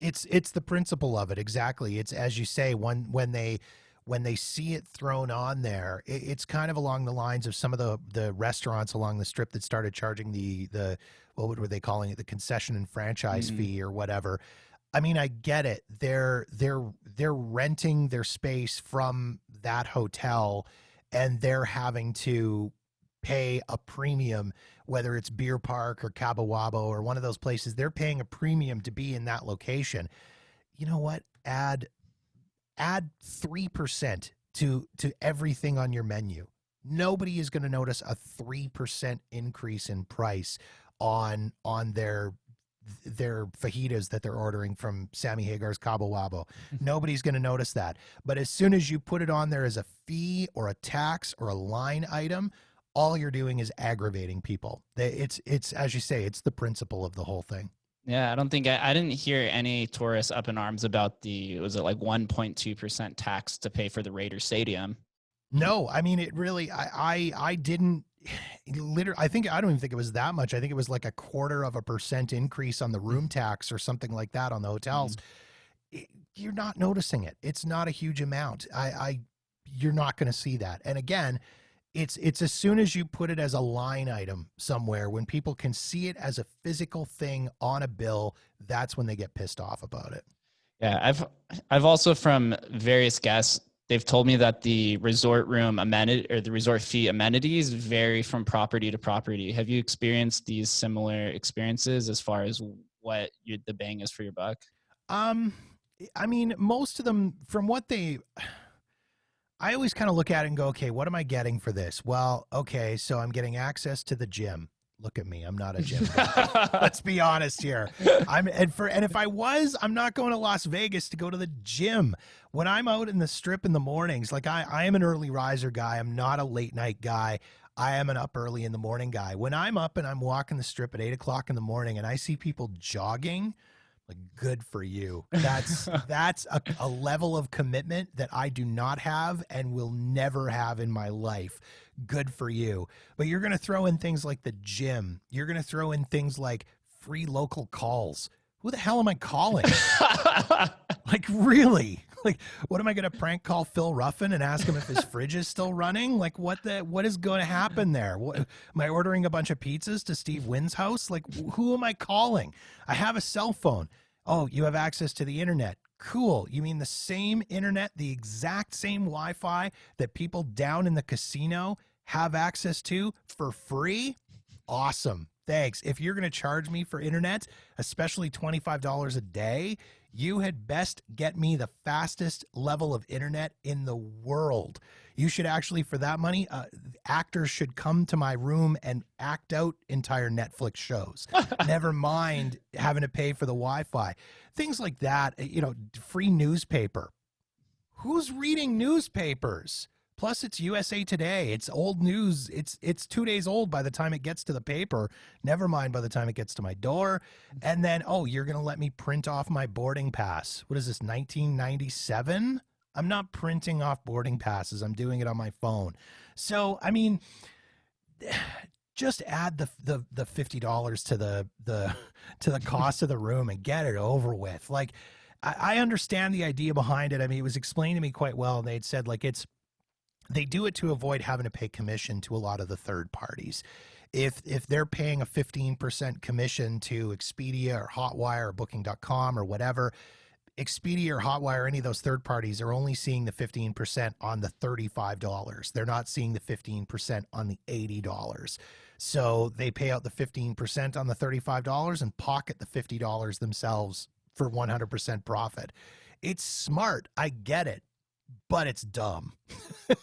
It's the principle of it. Exactly. It's as you say, when they see it thrown on there, it's kind of along the lines of some of the restaurants along the strip that started charging the what were they calling it, the concession and franchise fee or whatever. I mean, I get it. They're renting their space from that hotel, and they're having to pay a premium, whether it's Beer Park or Cabo Wabo or one of those places. They're paying a premium to be in that location. You know what? Add 3% to everything on your menu. Nobody is going to notice a 3% increase in price on their fajitas that they're ordering from Sammy Hagar's Cabo Wabo. Nobody's going to notice that. But as soon as you put it on there as a fee or a tax or a line item, all you're doing is aggravating people. It's as you say, it's the principle of the whole thing. Yeah, I don't think I didn't hear any tourists up in arms about was it like 1.2% tax to pay for the Raiders Stadium? No, I mean, it really, I didn't literally, I don't even think it was that much. I think it was like 0.25% increase on the room tax or something like that on the hotels. You're not noticing it. It's not a huge amount. You're not going to see that. And again, it's as soon as you put it as a line item somewhere, when people can see it as a physical thing on a bill, that's when they get pissed off about it. Yeah, I've also from various guests, they've told me that the resort room amenity or the resort fee amenities vary from property to property. Have you experienced these similar experiences as far as what the bang is for your buck? I mean, most of them, from what I always kind of look at it and go, okay, what am I getting for this? Well, okay, so I'm getting access to the gym. Look at me, I'm not a gym guy. Let's be honest here. And if I was, I'm not going to Las Vegas to go to the gym. When I'm out in the strip in the mornings, like I am an early riser guy. I'm not a late night guy. I am an up early in the morning guy. When I'm up and I'm walking the strip at 8 o'clock in the morning and I see people jogging, like, good for you. That's a level of commitment that I do not have and will never have in my life. Good for you. But you're going to throw in things like the gym. You're going to throw in things like free local calls. Who the hell am I calling? Like, really? Like, what am I going to prank call Phil Ruffin and ask him if his fridge is still running? Like, what is going to happen there? Am I ordering a bunch of pizzas to Steve Wynn's house? Like, who am I calling? I have a cell phone. Oh, you have access to the internet. Cool. You mean the same internet, the exact same Wi-Fi that people down in the casino have access to for free? Awesome. Thanks. If you're going to charge me for internet, especially $25 a day, you had best get me the fastest level of internet in the world. You should actually, for that money, actors should come to my room and act out entire Netflix shows. Never mind having to pay for the Wi-Fi. Things like that, free newspaper. Who's reading newspapers? Plus, it's USA Today. It's old news. It's 2 days old by the time it gets to the paper. Never mind by the time it gets to my door. And then, you're going to let me print off my boarding pass. What is this, 1997? I'm not printing off boarding passes. I'm doing it on my phone. So, I mean, just add the $50 to the cost of the room and get it over with. Like, I understand the idea behind it. I mean, it was explained to me quite well, and they'd said, like, they do it to avoid having to pay commission to a lot of the third parties. If they're paying a 15% commission to Expedia or Hotwire or Booking.com or whatever, Expedia or Hotwire, any of those third parties are only seeing the 15% on the $35. They're not seeing the 15% on the $80. So they pay out the 15% on the $35 and pocket the $50 themselves for 100% profit. It's smart. I get it, but it's dumb.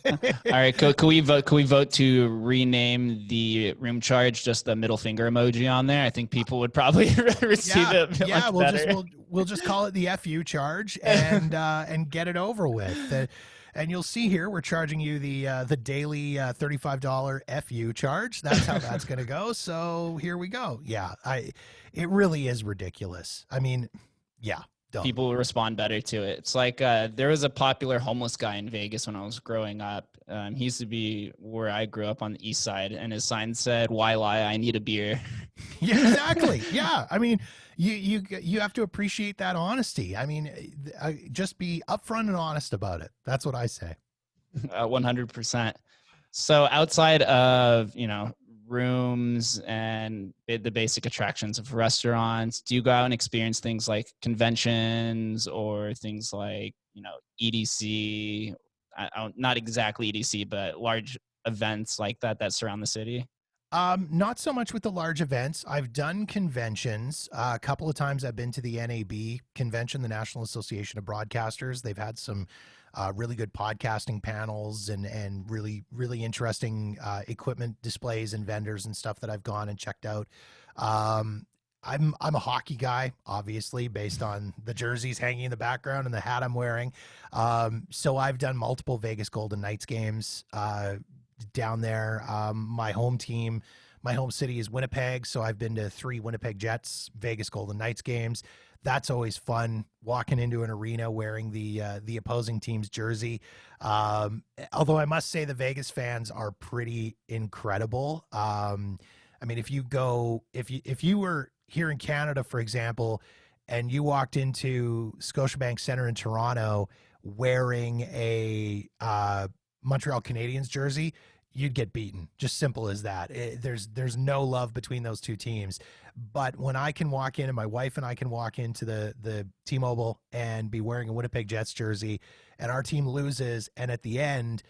All right, can we vote? Can we vote to rename the room charge just the middle finger emoji on there? I think people would probably receive it much better. We'll just call it the FU charge and get it over with. And you'll see here we're charging you the daily $35 FU charge. That's how that's going to go. So here we go. Yeah, it really is ridiculous. I mean, yeah. Dumb. People will respond better to it. It's like there was a popular homeless guy in Vegas when I was growing up. He used to be where I grew up on the east side, and his sign said, "Why lie? I need a beer." Yeah, exactly. Yeah, I mean, you have to appreciate that honesty. I mean, just be upfront and honest about it. That's what I say. 100%. So outside of rooms and the basic attractions of restaurants, do you go out and experience things like conventions or things like EDC, not exactly EDC, but large events like that surround the city? Not so much with the large events. I've done conventions. A couple of times I've been to the NAB convention, the National Association of Broadcasters. They've had some really good podcasting panels and really, really interesting equipment displays and vendors and stuff that I've gone and checked out. I'm a hockey guy, obviously, based on the jerseys hanging in the background and the hat I'm wearing. So I've done multiple Vegas Golden Knights games down there. My home city is Winnipeg, so I've been to 3 Winnipeg Jets Vegas Golden Knights games. That's always fun, walking into an arena wearing the opposing team's jersey. Although I must say the Vegas fans are pretty incredible. I mean, if you were here in Canada, for example, and you walked into Scotiabank Centre in Toronto wearing a Montreal Canadiens jersey, you'd get beaten. Just simple as that. There's no love between those two teams. But when I can walk in, and my wife and I can walk into the T-Mobile and be wearing a Winnipeg Jets jersey, and our team loses, and at the end,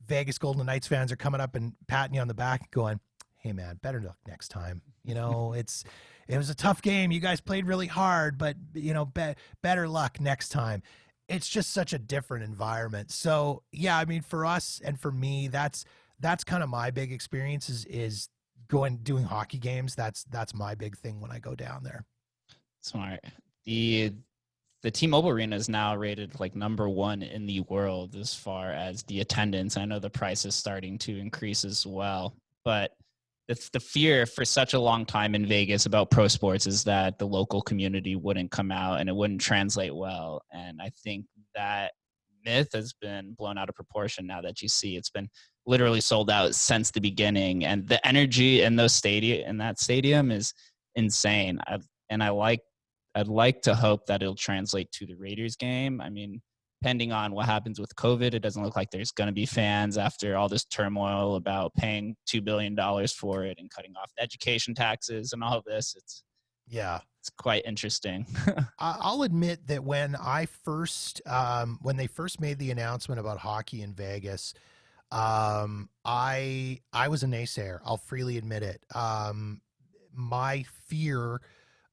Vegas Golden Knights fans are coming up and patting you on the back going, "Hey man, better luck next time. It was a tough game. You guys played really hard, but better luck next time." It's just such a different environment. So yeah, I mean, for us and for me, that's kind of my big experience is doing hockey games. That's my big thing when I go down there. Smart. The T-Mobile Arena is now rated like #1 in the world as far as the attendance. I know the price is starting to increase as well, but it's the fear for such a long time in Vegas about pro sports is that the local community wouldn't come out and it wouldn't translate well. And I think that myth has been blown out of proportion now that you see it's been literally sold out since the beginning. And the energy in that stadium is insane. I'd like to hope that it'll translate to the Raiders game. I mean, depending on what happens with COVID, it doesn't look like there's going to be fans after all this turmoil about paying $2 billion for it and cutting off education taxes and all of this. It's quite interesting. I'll admit that when they first made the announcement about hockey in Vegas, I was a naysayer. I'll freely admit it. My fear,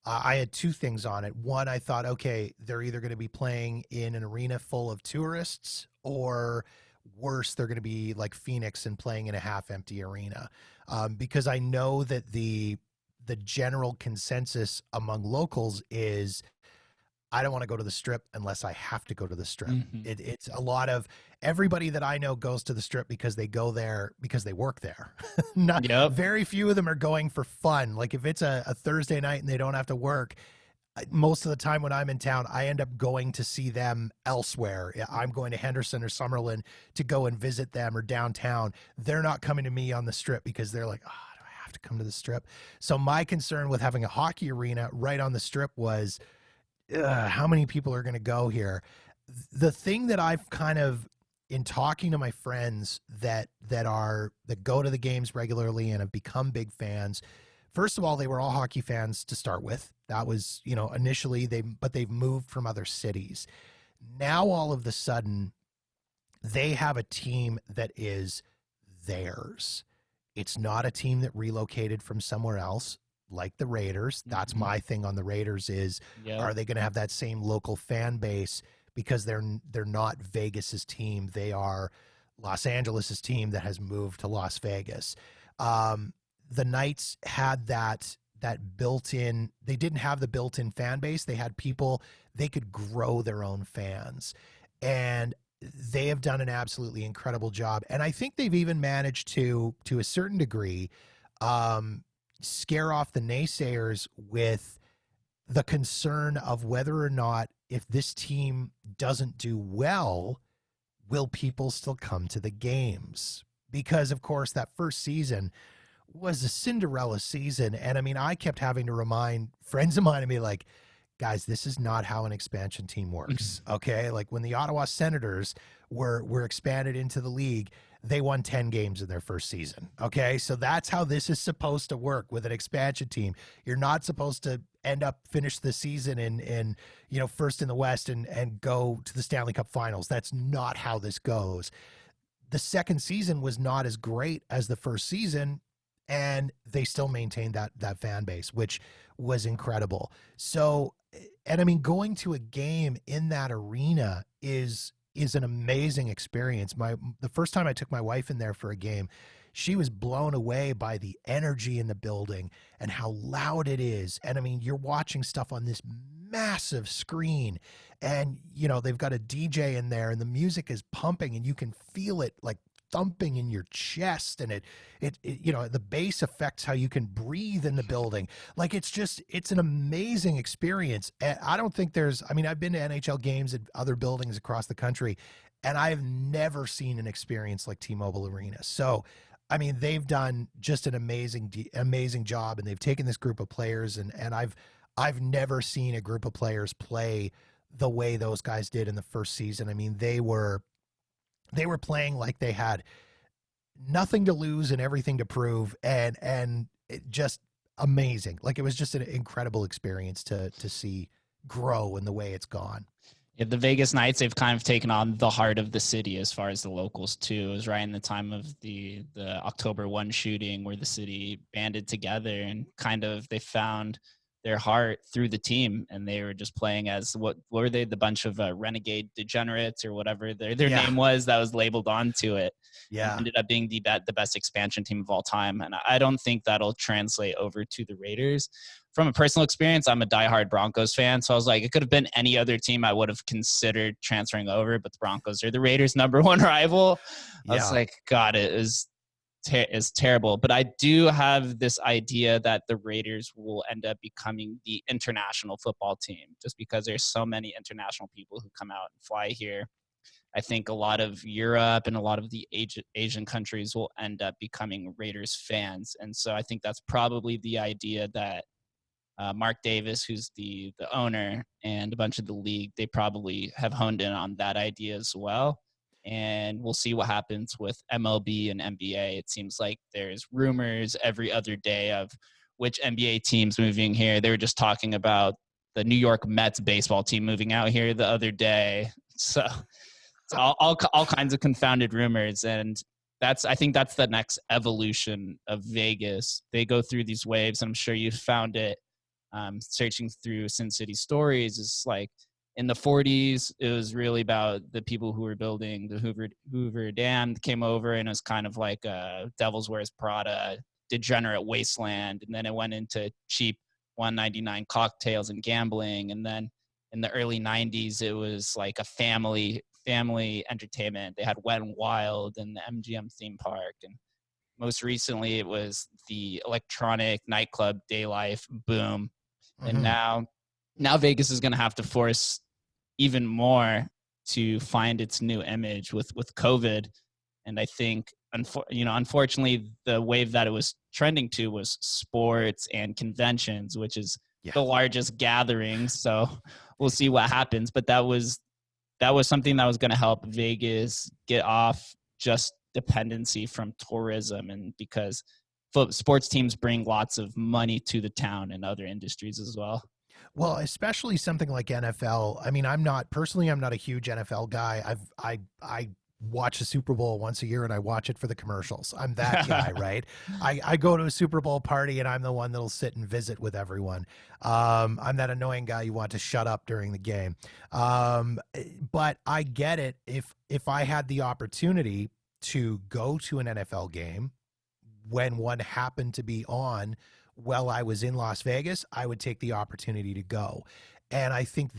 I had 2 things on it. One, I thought, okay, they're either going to be playing in an arena full of tourists, or worse, they're going to be like Phoenix and playing in a half-empty arena. Because I know that the general consensus among locals is, I don't want to go to the Strip unless I have to go to the Strip. Mm-hmm. It's a lot of everybody that I know goes to the Strip because they go there because they work there. Very few of them are going for fun. Like if it's a Thursday night and they don't have to work, most of the time when I'm in town, I end up going to see them elsewhere. I'm going to Henderson or Summerlin to go and visit them, or downtown. They're not coming to me on the Strip because they're like, oh, do I have to come to the Strip? So my concern with having a hockey arena right on the Strip was, how many people are going to go here? The thing that I've kind of, in talking to my friends that go to the games regularly and have become big fans, first of all, they were all hockey fans to start with. That was, initially but they've moved from other cities. Now, all of a sudden, they have a team that is theirs. It's not a team that relocated from somewhere else. like the Raiders. That's my thing on the Raiders is, are they going to have that same local fan base? Because they're not Vegas's team. They are Los Angeles's team that has moved to Las Vegas. The Knights had that built-in, they didn't have the built-in fan base. They had people, they could grow their own fans. And they have done an absolutely incredible job. And I think they've even managed to a certain degree, scare off the naysayers with the concern of whether or not, if this team doesn't do well, will people still come to the games? Because, of course, that first season was a Cinderella season. And I mean, I kept having to remind friends of mine, like, guys, this is not how an expansion team works. Okay. Like when the Ottawa Senators were expanded into the league, they won 10 games in their first season. Okay. So that's how this is supposed to work with an expansion team. You're not supposed to finish the season in first in the West and go to the Stanley Cup Finals. That's not how this goes. The second season was not as great as the first season, and they still maintained that fan base, which was incredible. So, and I mean, going to a game in that arena is an amazing experience. The first time I took my wife in there for a game, she was blown away by the energy in the building and how loud it is. And I mean, you're watching stuff on this massive screen, and they've got a DJ in there, and the music is pumping, and you can feel it like thumping in your chest, and it the bass affects how you can breathe in the building. Like it's an amazing experience. And I don't think I've been to NHL games at other buildings across the country, and I've never seen an experience like T-Mobile Arena. So I mean, they've done just an amazing job, and they've taken this group of players, and I've never seen a group of players play the way those guys did in the first season. I mean, they were playing like they had nothing to lose and everything to prove, and it just amazing. Like it was just an incredible experience to see grow in the way it's gone. Yeah, the Vegas Knights, they've kind of taken on the heart of the city as far as the locals too. It was right in the time of the October 1 shooting where the city banded together and kind of they found their heart through the team, and they were just playing as what were they, the bunch of renegade degenerates or whatever their name was that was labeled onto it. Yeah, and ended up being the best expansion team of all time, and I don't think that'll translate over to the Raiders. From a personal experience, I'm a diehard Broncos fan, so I was like, it could have been any other team I would have considered transferring over, but the Broncos are the Raiders' number one rival. I was like, God, it is terrible. But I do have this idea that the Raiders will end up becoming the international football team, just because there's so many international people who come out and fly here. I think a lot of Europe and a lot of the Asian countries will end up becoming Raiders fans. And so I think that's probably the idea that Mark Davis, who's the owner, and a bunch of the league, they probably have honed in on that idea as well. And we'll see what happens with MLB and NBA. It seems like there's rumors every other day of which NBA teams moving here. They were just talking about the New York Mets baseball team moving out here the other day. So it's all kinds of confounded rumors. And I think that's the next evolution of Vegas. They go through these waves. I'm sure you found it searching through Sin City stories. It's like, in the 40s, it was really about the people who were building the Hoover Dam came over, and it was kind of like a Devil's Wears Prada, degenerate wasteland. And then it went into cheap $1.99 cocktails and gambling. And then in the early 90s, it was like a family entertainment. They had Wet n Wild and the MGM theme park. And most recently, it was the electronic nightclub day life boom. And now Vegas is going to have to force even more to find its new image with COVID. And I think, unfortunately, the wave that it was trending to was sports and conventions, which is the largest gathering. So we'll see what happens. But that was something that was going to help Vegas get off just dependency from tourism, and because sports teams bring lots of money to the town and other industries as well. Well, especially something like NFL. I mean, I'm not a huge NFL guy. I watch the Super Bowl once a year and I watch it for the commercials. I'm that guy, right? I go to a Super Bowl party and I'm the one that'll sit and visit with everyone. I'm that annoying guy you want to shut up during the game. But I get it. If I had the opportunity to go to an NFL game when one happened to be on while I was in Las Vegas, I would take the opportunity to go. And I think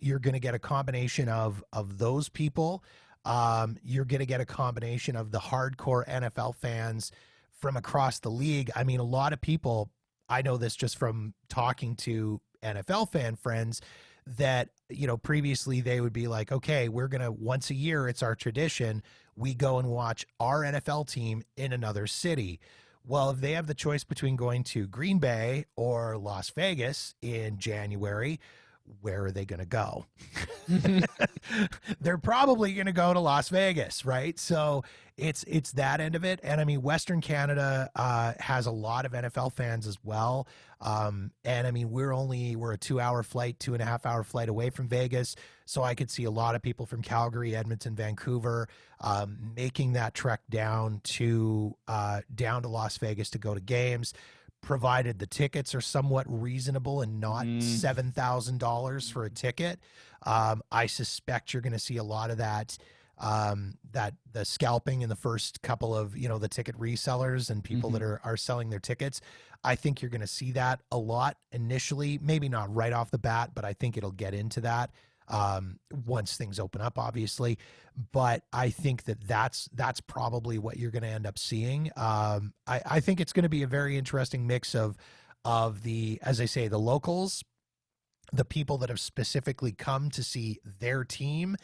you're going to get a combination of those people. You're going to get a combination of the hardcore NFL fans from across the league. I mean, a lot of people, I know this just from talking to NFL fan friends, that, previously they would be like, okay, we're going to, once a year, it's our tradition, we go and watch our NFL team in another city. Well, if they have the choice between going to Green Bay or Las Vegas in January, where are they going to go? They're probably going to go to Las Vegas, right? So it's that end of it. And I mean, Western Canada has a lot of NFL fans as well. And I mean, we're a 2-hour flight, 2.5-hour flight away from Vegas. So I could see a lot of people from Calgary, Edmonton, Vancouver, making that trek down to Las Vegas to go to games, provided the tickets are somewhat reasonable and not $7,000 for a ticket. I suspect you're going to see a lot of that the scalping in the first couple of, the ticket resellers and people that are selling their tickets. I think you're going to see that a lot initially, maybe not right off the bat, but I think it'll get into that once things open up, obviously. But I think that's probably what you're going to end up seeing. I think it's going to be a very interesting mix of the, as I say, the locals, the people that have specifically come to see their team,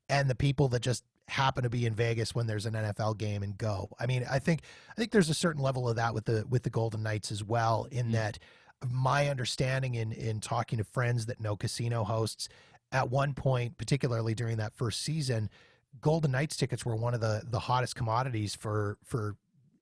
and the people that just happen to be in Vegas when there's an NFL game and go. I mean, I think there's a certain level of that with the Golden Knights as well, in that my understanding in talking to friends that know casino hosts, at one point, particularly during that first season, Golden Knights tickets were one of the hottest commodities for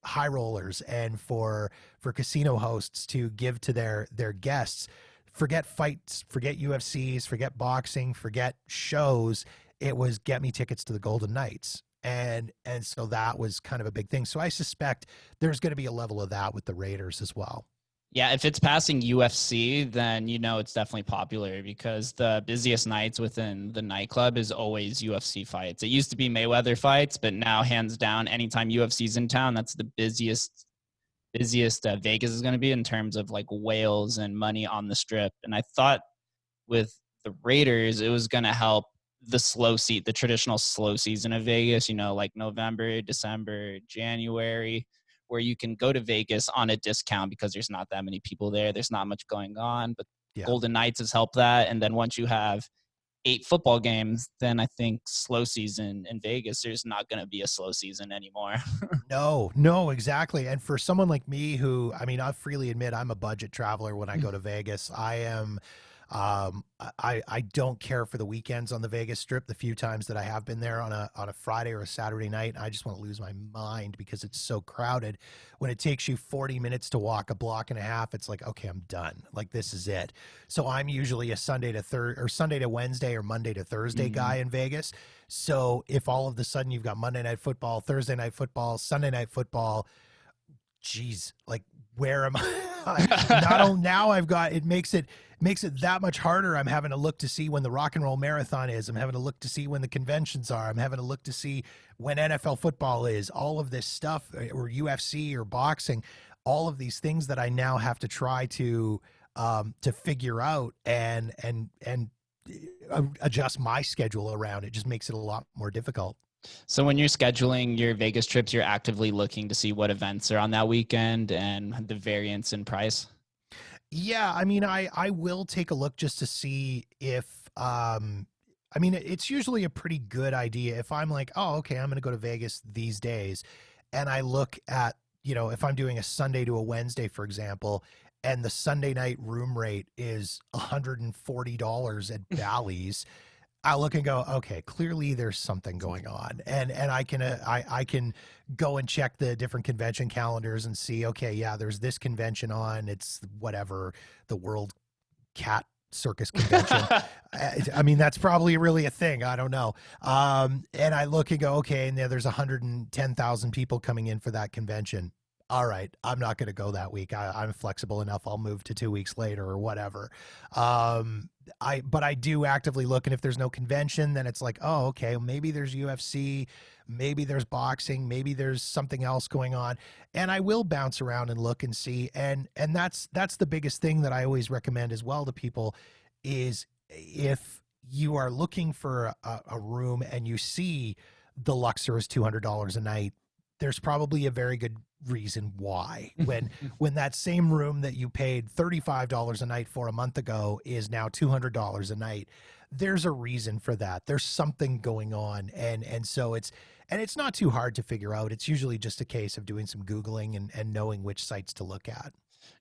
high rollers and for casino hosts to give to their guests. Forget fights, forget UFCs, forget boxing, forget shows. It was get me tickets to the Golden Knights. And so that was kind of a big thing. So I suspect there's going to be a level of that with the Raiders as well. Yeah, if it's passing UFC, then it's definitely popular, because the busiest nights within the nightclub is always UFC fights. It used to be Mayweather fights, but now hands down, anytime UFC's in town, that's the busiest Vegas is going to be in terms of like whales and money on the strip. And I thought with the Raiders, it was going to help the traditional slow season of Vegas, like November, December, January, where you can go to Vegas on a discount because there's not that many people there. There's not much going on, but Golden Knights has helped that. And then once you have 8 football games, then I think slow season in Vegas, there's not going to be a slow season anymore. No, exactly. And for someone like me who, I mean, I freely admit I'm a budget traveler when I go to Vegas. I am, I don't care for the weekends on the Vegas Strip. The few times that I have been there on a Friday or a Saturday night, I just want to lose my mind because it's so crowded. When it takes you 40 minutes to walk a block and a half, it's like, okay, I'm done. Like, this is it. So I'm usually a Sunday to Wednesday or Monday to Thursday guy in Vegas. So if all of a sudden you've got Monday night football, Thursday night football, Sunday night football, geez, like, where am I? Now I've got, it makes it that much harder. I'm having to look to see when the rock and roll marathon is. I'm having to look to see when the conventions are. I'm having to look to see when NFL football is. All of this stuff, or UFC or boxing, all of these things that I now have to try to figure out and adjust my schedule around. It just makes it a lot more difficult. So when you're scheduling your Vegas trips, you're actively looking to see what events are on that weekend and the variance in price? Yeah, I mean, I will take a look just to see if, I mean, it's usually a pretty good idea if I'm like, oh, okay, I'm going to go to Vegas these days. And I look at, if I'm doing a Sunday to a Wednesday, for example, and the Sunday night room rate is $140 at Bally's, I look and go, okay, clearly there's something going on. And I can go and check the different convention calendars and see, okay, yeah, there's this convention on, it's whatever, the World Cat circus convention. I mean, that's probably really a thing. I don't know. And I look and go, okay, and there's 110,000 people coming in for that convention. All right, I'm not going to go that week. I'm flexible enough. I'll move to 2 weeks later or whatever. But I do actively look, and if there's no convention, then it's like, oh, okay, maybe there's UFC, maybe there's boxing, maybe there's something else going on, and I will bounce around and look and see. And that's the biggest thing that I always recommend as well to people is if you are looking for a room and you see the Luxor is $200 a night, there's probably a very good reason why. When that same room that you paid $35 a night for a month ago is now $200 a night, there's a reason for that. There's something going on, and so it's not too hard to figure out. It's usually just a case of doing some Googling and knowing which sites to look at.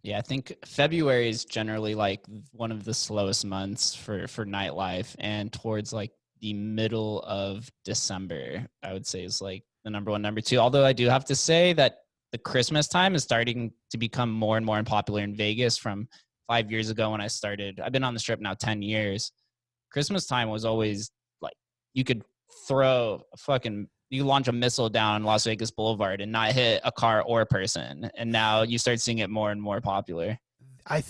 Yeah, I think February is generally like one of the slowest months for nightlife, and towards like the middle of December, I would say is like the number one, number two. Although I do have to say that the Christmas time is starting to become more and more unpopular in Vegas from 5 years ago when I started. I've been on the Strip now 10 years. Christmas time was always like you could launch a missile down Las Vegas Boulevard and not hit a car or a person. And now you start seeing it more and more popular. I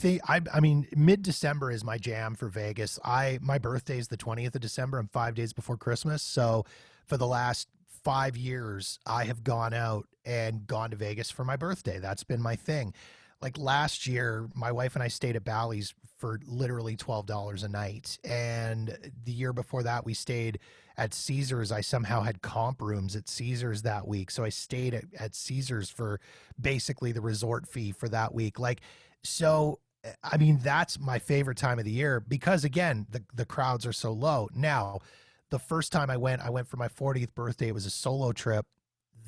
mean, mid-December is my jam for Vegas. My birthday is the 20th of December. I'm 5 days before Christmas. So for the last 5 years, I have gone out and gone to Vegas for my birthday. That's been my thing. Like last year, my wife and I stayed at Bally's for literally $12 a night. And the year before that, we stayed at Caesars. I somehow had comp rooms at Caesars that week. So I stayed at Caesars for basically the resort fee for that week. Like, so, I mean, that's my favorite time of the year because, again, the crowds are so low. Now, the first time I went for my 40th birthday. It was a solo trip.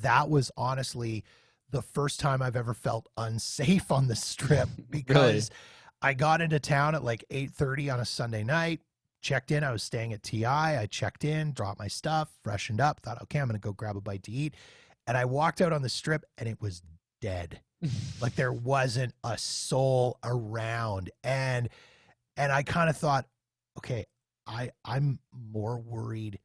That was honestly the first time I've ever felt unsafe on the Strip because Really? I got into town at like 8:30 on a Sunday night, checked in. I was staying at TI. I checked in, dropped my stuff, freshened up, thought, okay, I'm going to go grab a bite to eat. And I walked out on the Strip and it was dead. Like there wasn't a soul around. And I kind of thought, okay, I'm more worried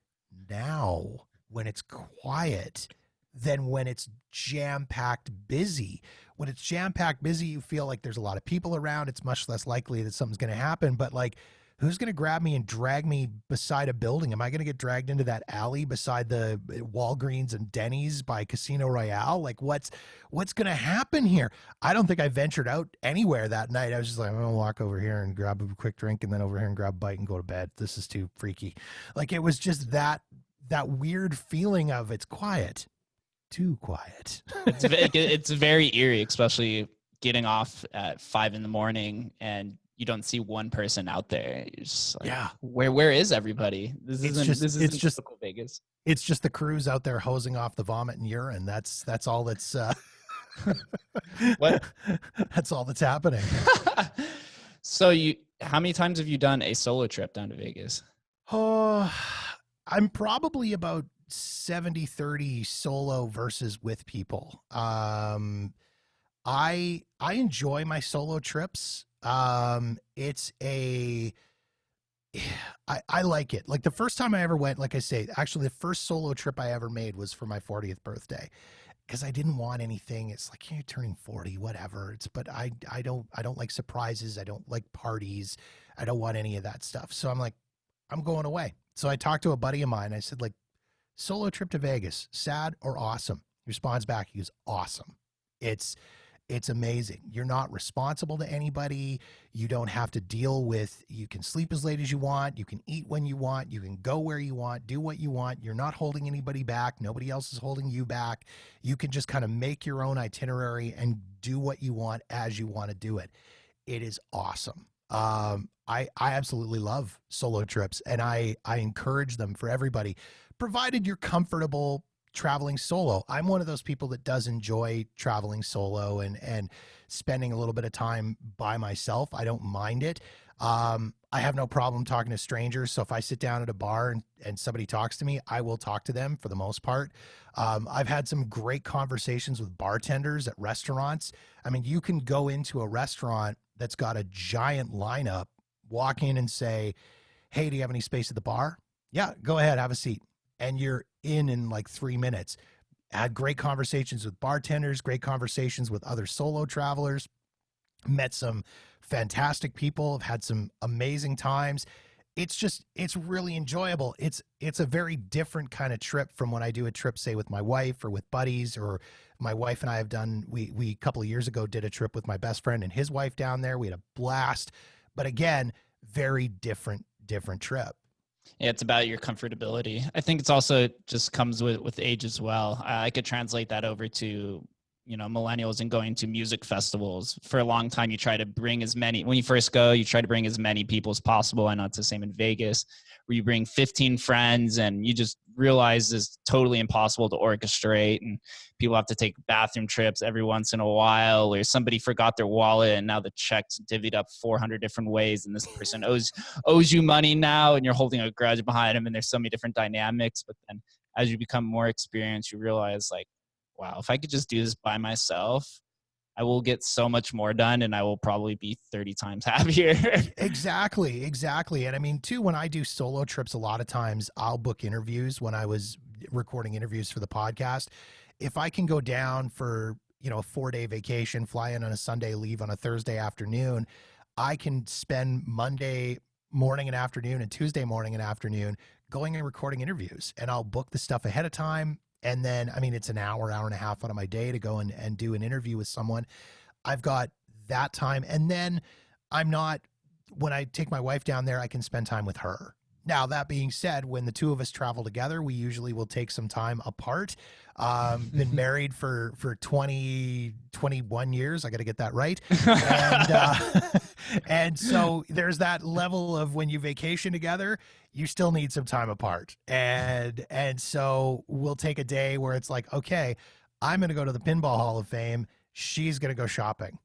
now when it's quiet than when it's jam-packed busy. When it's jam-packed busy, you feel like there's a lot of people around. It's much less likely that something's going to happen. But like, who's going to grab me and drag me beside a building? Am I going to get dragged into that alley beside the Walgreens and Denny's by Casino Royale? Like, what's going to happen here? I don't think I ventured out anywhere that night. I was just like, I'm going to walk over here and grab a quick drink and then over here and grab a bite and go to bed. This is too freaky. Like, it was just that weird feeling of it's quiet. Too quiet. It's very eerie, especially getting off at 5 a.m. and you don't see one person out there. You're just like, yeah, where is everybody? This isn't typical Vegas. It's just the crews out there hosing off the vomit and urine. That's all that's what? That's all that's happening. So how many times have you done a solo trip down to Vegas? Oh, I'm probably about 70-30 solo versus with people. I enjoy my solo trips. I like it. Like the first time I ever went, like I say, actually the first solo trip I ever made was for my 40th birthday because I didn't want anything. It's like, you're turning 40, whatever. But I don't like surprises. I don't like parties. I don't want any of that stuff. So I'm like, I'm going away. So I talked to a buddy of mine. I said, like, solo trip to Vegas, sad or awesome? He responds back. He goes, awesome. It's amazing. You're not responsible to anybody. You don't have to deal with, you can sleep as late as you want. You can eat when you want. You can go where you want, do what you want. You're not holding anybody back. Nobody else is holding you back. You can just kind of make your own itinerary and do what you want as you want to do it. It is awesome. I absolutely love solo trips, and I encourage them for everybody, provided you're comfortable traveling solo. I'm one of those people that does enjoy traveling solo and spending a little bit of time by myself. I don't mind it. I have no problem talking to strangers. So if I sit down at a bar and somebody talks to me, I will talk to them for the most part. I've had some great conversations with bartenders at restaurants. I mean, you can go into a restaurant that's got a giant lineup walk in and say, hey, do you have any space at the bar? Yeah, go ahead, have a seat. And you're in like 3 minutes. Had great conversations with bartenders, great conversations with other solo travelers, met some fantastic people, have had some amazing times. It's really enjoyable. It's a very different kind of trip from when I do a trip, say with my wife or with buddies, or my wife and I have done, we a couple of years ago did a trip with my best friend and his wife down there. We had a blast, but again, very different trip. Yeah, it's about your comfortability. I think it's also just comes with age as well. I could translate that over to, millennials and going to music festivals. For a long time, you try to bring when you first go, you try to bring as many people as possible. I know it's the same in Vegas, where you bring 15 friends and you just realize it's totally impossible to orchestrate, and people have to take bathroom trips every once in a while, or somebody forgot their wallet and now the check's divvied up 400 different ways and this person owes you money now and you're holding a grudge behind them, and there's so many different dynamics. But then as you become more experienced, you realize like, wow, if I could just do this by myself, I will get so much more done and I will probably be 30 times happier. Exactly. And I mean, too, when I do solo trips, a lot of times I'll book interviews. When I was recording interviews for the podcast, if I can go down for, a 4-day vacation, fly in on a Sunday, leave on a Thursday afternoon, I can spend Monday morning and afternoon and Tuesday morning and afternoon going and recording interviews, and I'll book the stuff ahead of time. And then, I mean, it's an hour and a half out of my day to go and do an interview with someone. I've got that time. And then when I take my wife down there, I can spend time with her. Now, that being said, when the two of us travel together, we usually will take some time apart. Been married for 21 years. I got to get that right. And so there's that level of when you vacation together, you still need some time apart. And so we'll take a day where it's like, okay, I'm going to go to the Pinball Hall of Fame. She's going to go shopping,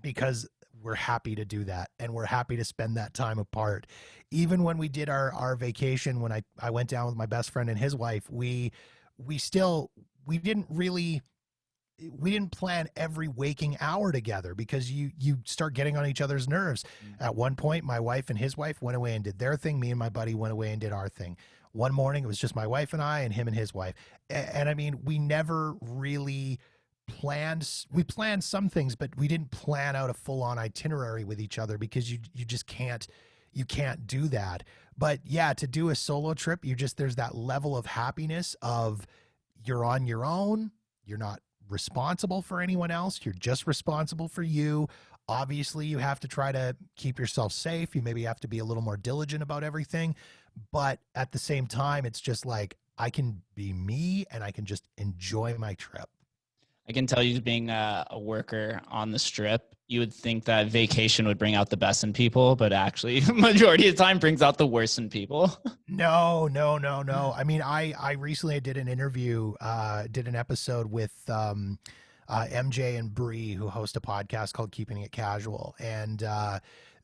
because we're happy to do that. And we're happy to spend that time apart. Even when we did our vacation, when I went down with my best friend and his wife, we didn't plan every waking hour together, because you start getting on each other's nerves. At one point, my wife and his wife went away and did their thing. Me and my buddy went away and did our thing. One morning, it was just my wife and I, and him and his wife. And I mean, we never really we planned some things, but we didn't plan out a full-on itinerary with each other, because you just can't do that. But yeah, to do a solo trip, there's that level of happiness of you're on your own. You're not responsible for anyone else. You're just responsible for you. Obviously, you have to try to keep yourself safe. You maybe have to be a little more diligent about everything. But at the same time, it's just like, I can be me and I can just enjoy my trip. I can tell you, being a worker on the Strip, you would think that vacation would bring out the best in people, but actually majority of the time brings out the worst in people. No. I mean, I recently did an interview, did an episode with MJ and Bree, who host a podcast called Keeping It Casual. And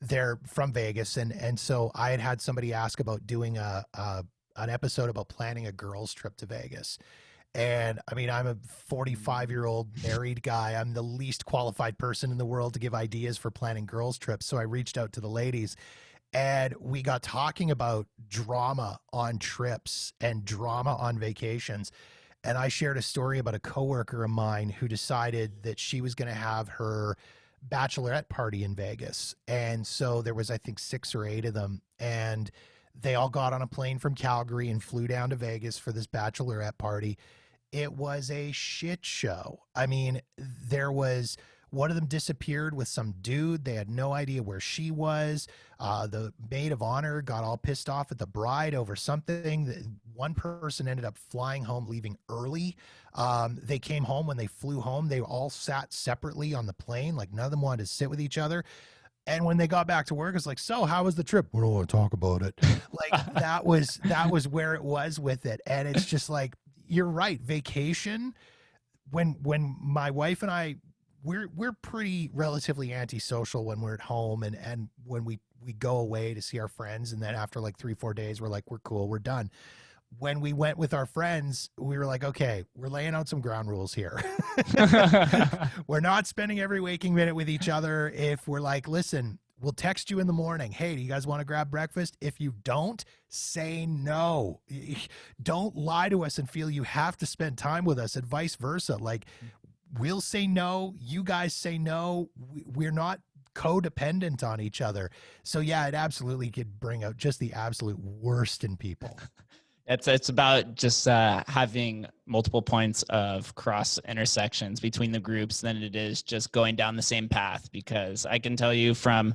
they're from Vegas. And so I had somebody ask about doing an episode about planning a girls' trip to Vegas. And I mean, I'm a 45-year-old married guy. I'm the least qualified person in the world to give ideas for planning girls' trips. So I reached out to the ladies, and we got talking about drama on trips and drama on vacations. And I shared a story about a coworker of mine who decided that she was going to have her bachelorette party in Vegas. And so there was, I think, 6 or 8 of them. And they all got on a plane from Calgary and flew down to Vegas for this bachelorette party. It was a shit show. I mean, one of them disappeared with some dude. They had no idea where she was. The maid of honor got all pissed off at the bride over something. One person ended up flying home, leaving early. They came home. When they flew home, they all sat separately on the plane. Like, none of them wanted to sit with each other. And when they got back to work, it's like, so how was the trip? We don't want to talk about it. Like, that was where it was with it. And it's just like, you're right. Vacation, when my wife and I, we're pretty relatively antisocial when we're at home, and when we go away to see our friends, and then after like 3-4 days, we're like, we're cool, we're done. When we went with our friends, we were like, okay, we're laying out some ground rules here. We're not spending every waking minute with each other. If we're like, listen, We'll text you in the morning. Hey, do you guys want to grab breakfast? If you don't, say no. Don't lie to us and feel you have to spend time with us, and vice versa. Like, we'll say no. You guys say no. We're not codependent on each other. So yeah, it absolutely could bring out just the absolute worst in people. It's about just having multiple points of cross intersections between the groups than it is just going down the same path. Because I can tell you from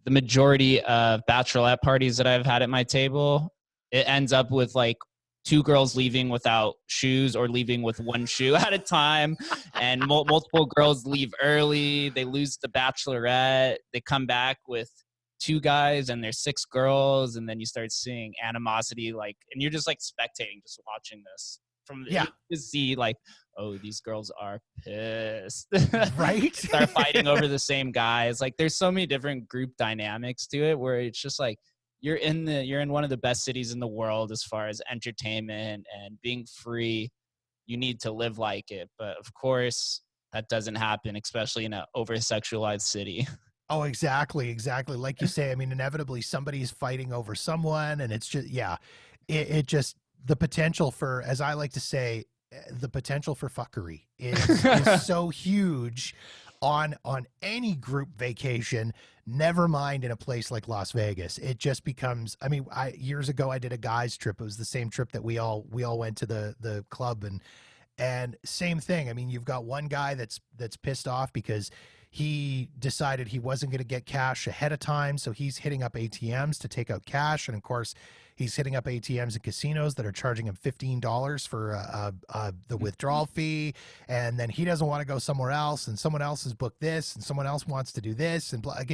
the majority of bachelorette parties that I've had at my table, it ends up with like two girls leaving without shoes or leaving with one shoe at a time, and multiple girls leave early. They lose the bachelorette. They come back with two guys and there's six girls, and then you start seeing animosity, like, and you're just like spectating, just watching this from to see like, oh, these girls are pissed. Right? Start fighting over the same guys. Like, there's so many different group dynamics to it where it's just like you're in one of the best cities in the world as far as entertainment and being free. You need to live like it, but of course that doesn't happen, especially in an over-sexualized city. Oh, exactly. Like you say, I mean, inevitably somebody's fighting over someone, and it's just, it just, the potential for, as I like to say, the potential for fuckery is so huge on any group vacation, never mind in a place like Las Vegas. It just becomes, I mean, years ago I did a guys trip. It was the same trip that we all went to the club, and same thing. I mean, you've got one guy that's pissed off because he decided he wasn't going to get cash ahead of time, so he's hitting up ATMs to take out cash, and of course he's hitting up ATMs in casinos that are charging him $15 for the withdrawal fee, and then he doesn't want to go somewhere else, and someone else has booked this, and someone else wants to do this, and like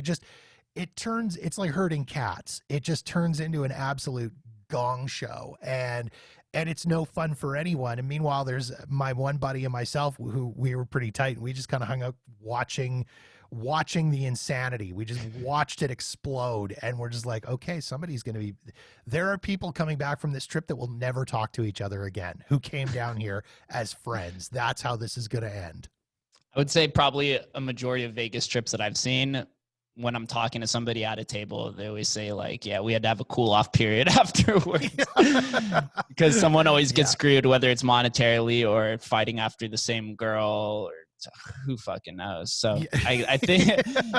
it's like herding cats. It just turns into an absolute gong show, and it's no fun for anyone. And meanwhile, there's my one buddy and myself who we were pretty tight, and we just kind of hung out watching the insanity. We just watched it explode, and we're just like, okay, there are people coming back from this trip that will never talk to each other again, who came down here as friends. That's how this is going to end. I would say probably a majority of Vegas trips that I've seen, when I'm talking to somebody at a table, they always say like, yeah, we had to have a cool off period afterwards because someone always gets screwed, whether it's monetarily or fighting after the same girl, or who fucking knows. So I think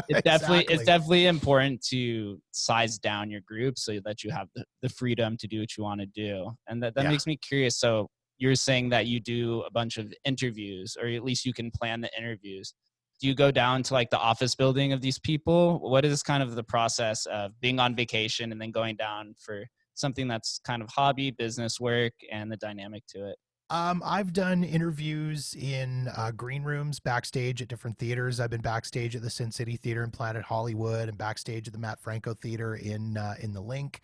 it's definitely important to size down your group so that you have the freedom to do what you want to do. And that makes me curious. So you're saying that you do a bunch of interviews, or at least you can plan the interviews. Do you go down to like the office building of these people? What is kind of the process of being on vacation and then going down for something that's kind of hobby, business work, and the dynamic to it? I've done interviews in green rooms backstage at different theaters. I've been backstage at the Sin City Theater in Planet Hollywood, and backstage at the Matt Franco Theater in the Link.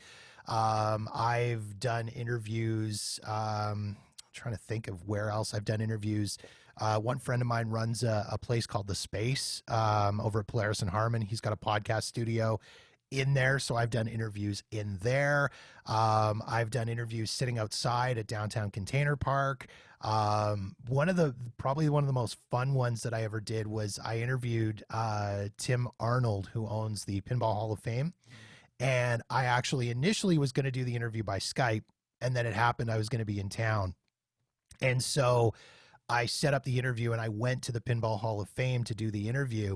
I've done interviews. Trying to think of where else I've done interviews. One friend of mine runs a place called The Space over at Polaris and Harmon. He's got a podcast studio in there, so I've done interviews in there. I've done interviews sitting outside at Downtown Container Park. Probably one of the most fun ones that I ever did was I interviewed Tim Arnold, who owns the Pinball Hall of Fame. And I actually initially was going to do the interview by Skype, and then it happened I was going to be in town. And so I set up the interview and I went to the Pinball Hall of Fame to do the interview.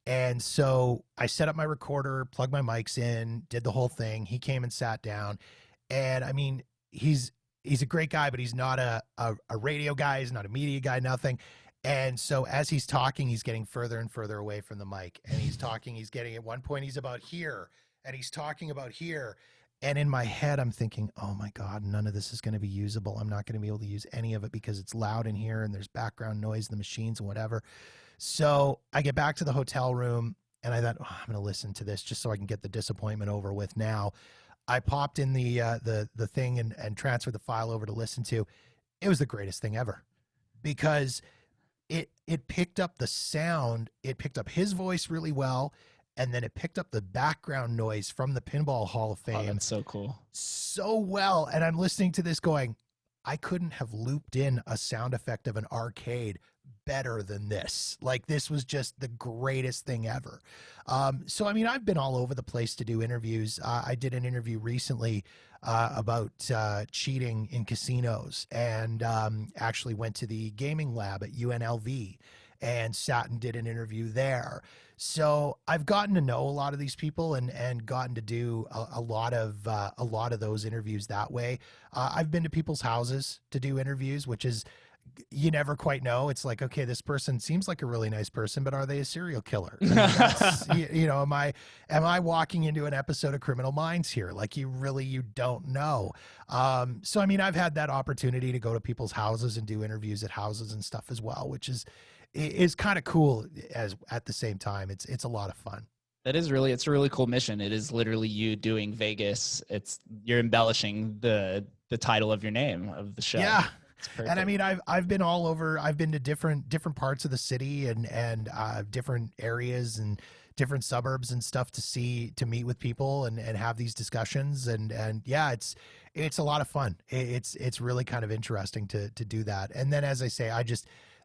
And so I set up my recorder, plugged my mics in, did the whole thing. He came and sat down. And I mean, he's a great guy, but he's not a radio guy. He's not a media guy, nothing. And so as he's talking, he's getting further and further away from the mic. And he's getting, at one point, he's about here, and he's talking about here. And in my head, I'm thinking, oh my God, none of this is going to be usable. I'm not going to be able to use any of it because it's loud in here and there's background noise in the machines and whatever. So I get back to the hotel room and I thought, I'm going to listen to this just so I can get the disappointment over with now. I popped in the thing and transferred the file over to listen to. It was the greatest thing ever because it picked up the sound. It picked up his voice really well. And then it picked up the background noise from the Pinball Hall of Fame. Oh, that's so cool. So well. And I'm listening to this going, I couldn't have looped in a sound effect of an arcade better than this. Like, this was just the greatest thing ever. So, I mean, I've been all over the place to do interviews. I did an interview recently about cheating in casinos, and actually went to the gaming lab at UNLV and sat and did an interview there. So I've gotten to know a lot of these people and gotten to do a lot of those interviews that way. I've been to people's houses to do interviews, which is, you never quite know. It's like, okay, this person seems like a really nice person, but are they a serial killer? I mean, that's, you know, am I walking into an episode of Criminal Minds here? Like, you don't know. So, I mean, I've had that opportunity to go to people's houses and do interviews at houses and stuff as well, which is kind of cool. As at the same time, it's a lot of fun. It's a really cool mission. It is literally you doing Vegas. You're embellishing the title of your name of the show. Yeah. And I mean, I've been all over. I've been to different parts of the city and different areas and different suburbs and stuff to meet with people and have these discussions. And yeah, it's a lot of fun. It's really kind of interesting to do that. And then, as I say,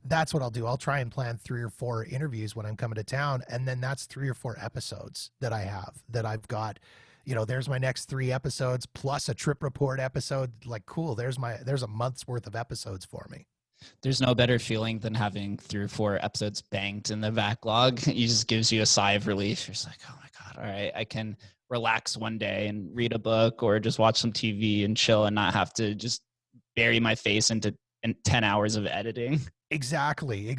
that's what I'll do. I'll try and plan 3 or 4 interviews when I'm coming to town. And then that's 3 or 4 episodes that I've got. You know, there's my next 3 episodes plus a trip report episode. Like, cool. There's a month's worth of episodes for me. There's no better feeling than having 3 or 4 episodes banked in the backlog. It just gives you a sigh of relief. You're just like, oh my God, all right, I can relax one day and read a book or just watch some TV and chill and not have to just bury my face into 10 hours of editing. Exactly.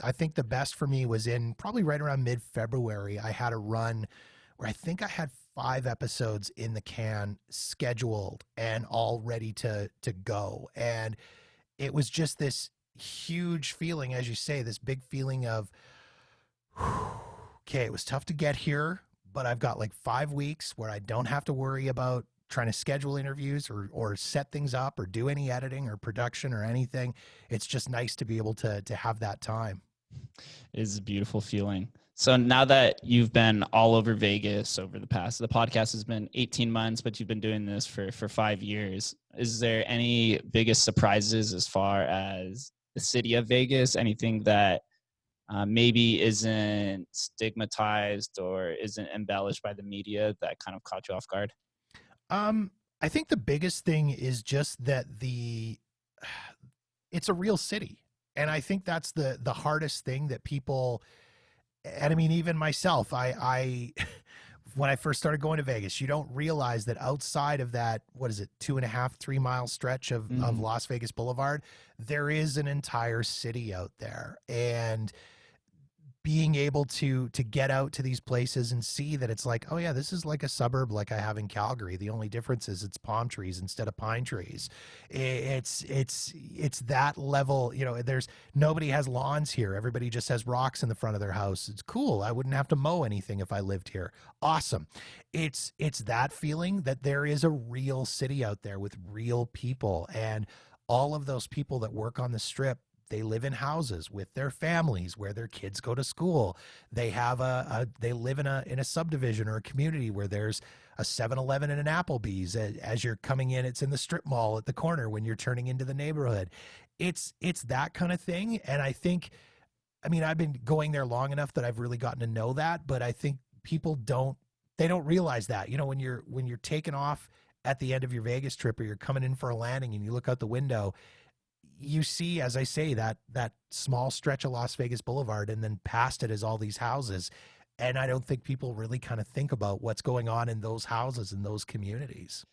I think the best for me was in probably right around mid-February. I had a run where I think I had 5 episodes in the can scheduled and all ready to go. And it was just this huge feeling, as you say, this big feeling of, okay, it was tough to get here, but I've got like 5 weeks where I don't have to worry about trying to schedule interviews or set things up or do any editing or production or anything. It's just nice to be able to have that time. It is a beautiful feeling. So now that you've been all over Vegas the podcast has been 18 months, but you've been doing this for 5 years. Is there any biggest surprises as far as the city of Vegas? Anything that maybe isn't stigmatized or isn't embellished by the media that kind of caught you off guard? I think the biggest thing is just that it's a real city. And I think that's the hardest thing that people, and I mean, even myself, I when I first started going to Vegas, you don't realize that outside of that, 2.5, 3 mile stretch of Las Vegas Boulevard, there is an entire city out there. And being able to get out to these places and see that it's like, oh yeah, this is like a suburb like I have in Calgary. The only difference is it's palm trees instead of pine trees. It's that level. You know, nobody has lawns here. Everybody just has rocks in the front of their house. It's cool. I wouldn't have to mow anything if I lived here. Awesome. It's that feeling that there is a real city out there with real people, and all of those people that work on the Strip, they live in houses with their families where their kids go to school. They have they live in a subdivision or a community where there's a 7-Eleven and an Applebee's. As you're coming in, it's in the strip mall at the corner when you're turning into the neighborhood. It's that kind of thing. And I think, I mean, I've been going there long enough that I've really gotten to know that, but I think people don't realize that, you know, when you're taking off at the end of your Vegas trip or you're coming in for a landing and you look out the window, you see, as I say, that small stretch of Las Vegas Boulevard, and then past it is all these houses. And I don't think people really kind of think about what's going on in those houses and those communities.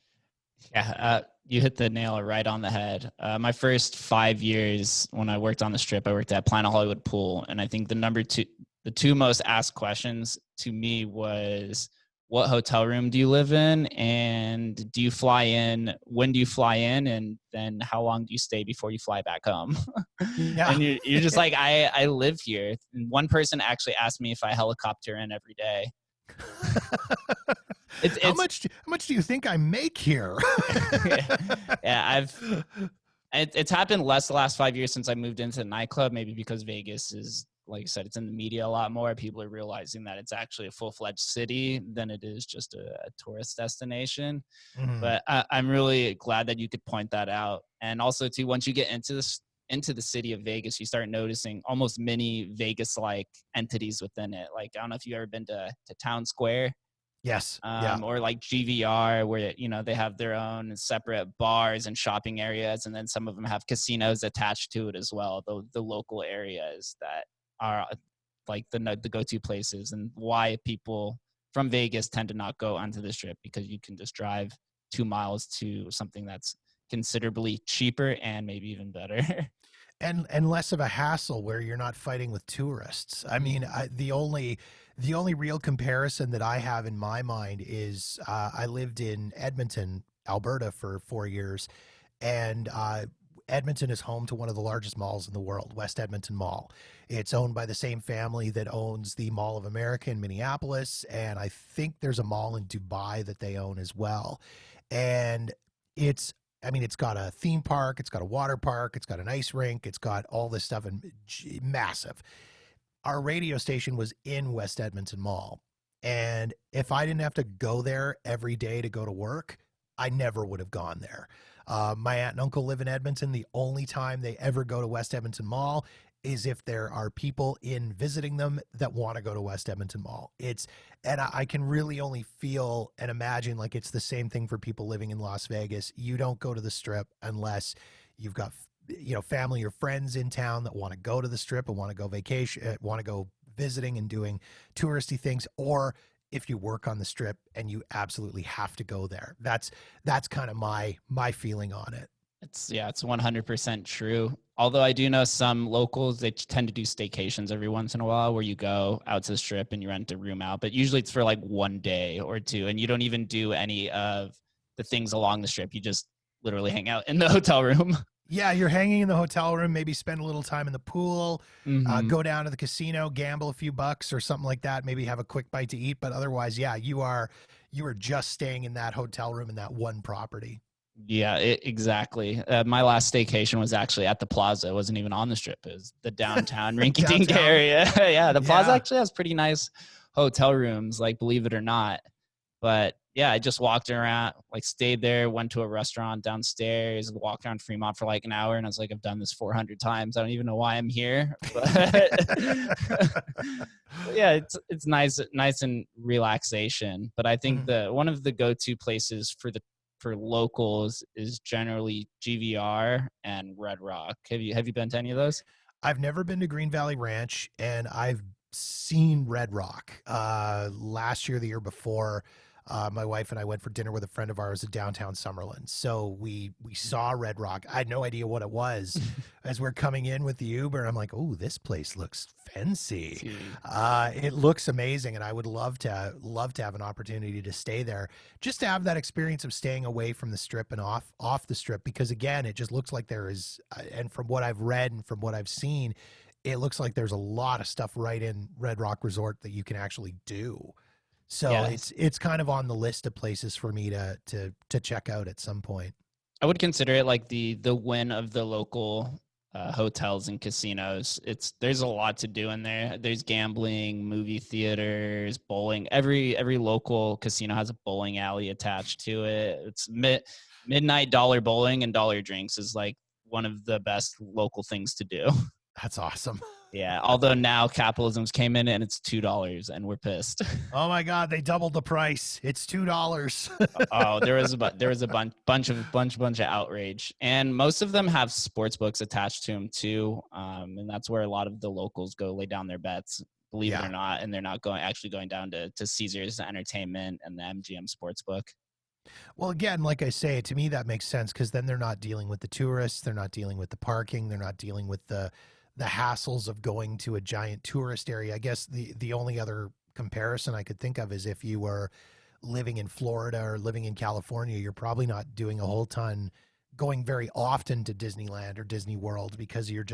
Yeah, you hit the nail right on the head. My first 5 years when I worked on the Strip, I worked at Planet Hollywood Pool. And I think the 2 most asked questions to me was, what hotel room do you live in? And do you fly in? When do you fly in? And then how long do you stay before you fly back home? Yeah. And you're just like, I live here. And one person actually asked me if I helicopter in every day. How much do you think I make here? Yeah, it's happened less the last 5 years since I moved into the nightclub, maybe because Vegas is, like I said, it's in the media a lot more. People are realizing that it's actually a full-fledged city than it is just a tourist destination. Mm-hmm. But I'm really glad that you could point that out. And also, too, once you get into this, into the city of Vegas, you start noticing almost mini Vegas-like entities within it. Like, I don't know if you've ever been to Town Square, Yes. Yeah. or like GVR, where they have their own separate bars and shopping areas, and then some of them have casinos attached to it as well. The local areas that are like the go-to places, and why people from Vegas tend to not go onto the Strip, because you can just drive 2 miles to something that's considerably cheaper and maybe even better. And less of a hassle where you're not fighting with tourists. I mean, the only real comparison that I have in my mind is I lived in Edmonton, Alberta for 4 years, and Edmonton is home to one of the largest malls in the world, West Edmonton Mall. It's owned by the same family that owns the Mall of America in Minneapolis, and I think there's a mall in Dubai that they own as well. And it's I mean, it's got a theme park, it's got a water park, it's got an ice rink, it's got all this stuff, and massive. Our radio station was in West Edmonton Mall. And if I didn't have to go there every day to go to work, I never would have gone there. My aunt and uncle live in Edmonton. The only time they ever go to West Edmonton Mall is if there are people in visiting them that want to go to West Edmonton Mall. And I can really only feel and imagine like it's the same thing for people living in Las Vegas. You don't go to the Strip unless you've got, family or friends in town that want to go to the Strip and want to go vacation, want to go visiting and doing touristy things, or if you work on the Strip and you absolutely have to go there. That's kind of my feeling on it. It's 100% true. Although I do know some locals, they tend to do staycations every once in a while where you go out to the Strip and you rent a room out, but usually it's for like 1 day or two, and you don't even do any of the things along the Strip. You just literally hang out in the hotel room. Yeah, you're hanging in the hotel room, maybe spend a little time in the pool, go down to the casino, gamble a few bucks or something like that, maybe have a quick bite to eat. But otherwise, yeah, you are just staying in that hotel room in that one property. Yeah, exactly. My last staycation was actually at the Plaza. It wasn't even on the Strip. It was the downtown rinky-dink area. Yeah, the Plaza actually has pretty nice hotel rooms, like, believe it or not. But yeah, I just walked around, like stayed there, went to a restaurant downstairs, walked around Fremont for like an hour, and I was like, I've done this 400 times. I don't even know why I'm here. But yeah, it's nice and relaxation. But I think one of the go-to places for locals is generally GVR and Red Rock. Have you been to any of those? I've never been to Green Valley Ranch, and I've seen Red Rock. Last year, the year before, my wife and I went for dinner with a friend of ours at downtown Summerlin. So we saw Red Rock. I had no idea what it was. As we're coming in with the Uber, I'm like, oh, this place looks fancy. It looks amazing, and I would love to have an opportunity to stay there, just to have that experience of staying away from the Strip and off the Strip, because again, it just looks like there is, and from what I've read and from what I've seen, it looks like there's a lot of stuff right in Red Rock Resort that you can actually do. So yes, it's kind of on the list of places for me to check out at some point. I would consider it like the win of the local hotels and casinos. There's a lot to do in there. There's gambling, movie theaters, bowling. Every local casino has a bowling alley attached to it. It's midnight dollar bowling and dollar drinks is like one of the best local things to do. That's awesome. Yeah, although now capitalism's came in and it's $2 and we're pissed. Oh my God, they doubled the price. It's $2. Oh, there was a bunch of outrage, and most of them have sports books attached to them too, and that's where a lot of the locals go lay down their bets, believe it or not, and they're not going down to Caesars Entertainment and the MGM Sportsbook. Well, again, like I say, to me that makes sense, because then they're not dealing with the tourists, they're not dealing with the parking, they're not dealing with the hassles of going to a giant tourist area. I guess the only other comparison I could think of is if you were living in Florida or living in California, you're probably not doing a whole ton, going very often to Disneyland or Disney World, because you're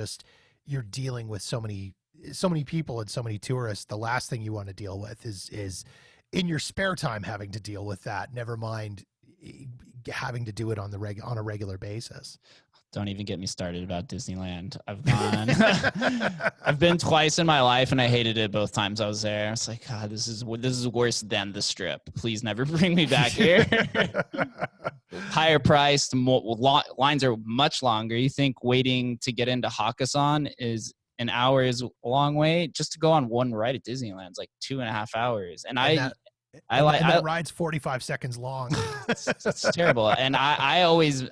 dealing with so many people and so many tourists. The last thing you want to deal with is in your spare time having to deal with that, never mind having to do it on a regular basis. Don't even get me started about Disneyland. I've been twice in my life, and I hated it both times I was there. I was like, God, this is worse than the Strip. Please never bring me back here. Higher priced, lines are much longer. You think waiting to get into Hakkasan is an hour is a long wait? Just to go on one ride at Disneyland is like 2.5 hours. And that ride's 45 seconds long. It's terrible. And I always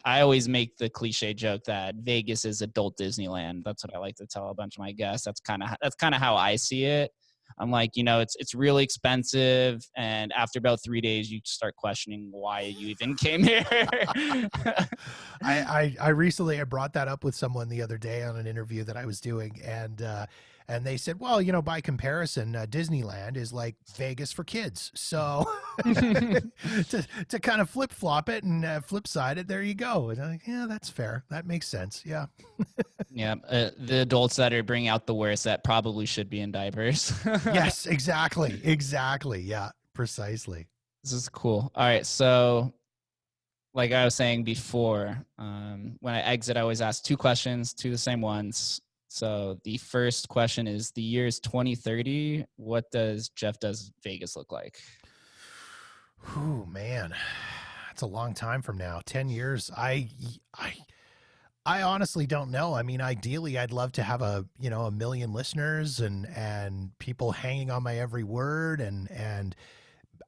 make the cliche joke that Vegas is adult Disneyland. That's what I like to tell a bunch of my guests. That's kind of how I see it. I'm like, it's really expensive, and after about 3 days, you start questioning why you even came here. I recently brought that up with someone the other day on an interview that I was doing, and they said, well, by comparison, Disneyland is like Vegas for kids. So to kind of flip flop it and flip side it, there you go. And I'm like, yeah, that's fair. That makes sense. Yeah. Yeah. The adults that are bringing out the worst that probably should be in diapers. Yes, exactly. Exactly. Yeah, precisely. This is cool. All right. So like I was saying before, when I exit, I always ask 2 questions, 2 the same ones. So the first question is, the year is 2030. What does Jeff Does Vegas look like? Oh man, that's a long time from now. 10 years. I honestly don't know. I mean, ideally I'd love to have a million listeners and people hanging on my every word, and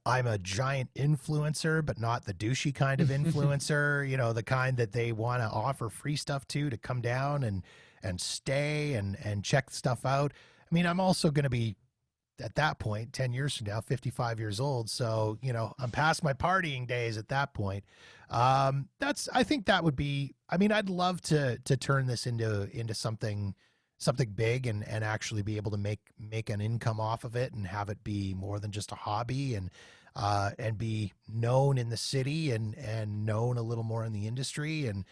I'm a giant influencer, but not the douchey kind of influencer, the kind that they want to offer free stuff to come down and stay and check stuff out. I mean, I'm also going to be at that point, 10 years from now, 55 years old. So, I'm past my partying days at that point. I think that would be, I mean, I'd love to turn this into something big and actually be able to make an income off of it and have it be more than just a hobby, and be known in the city and known a little more in the industry. And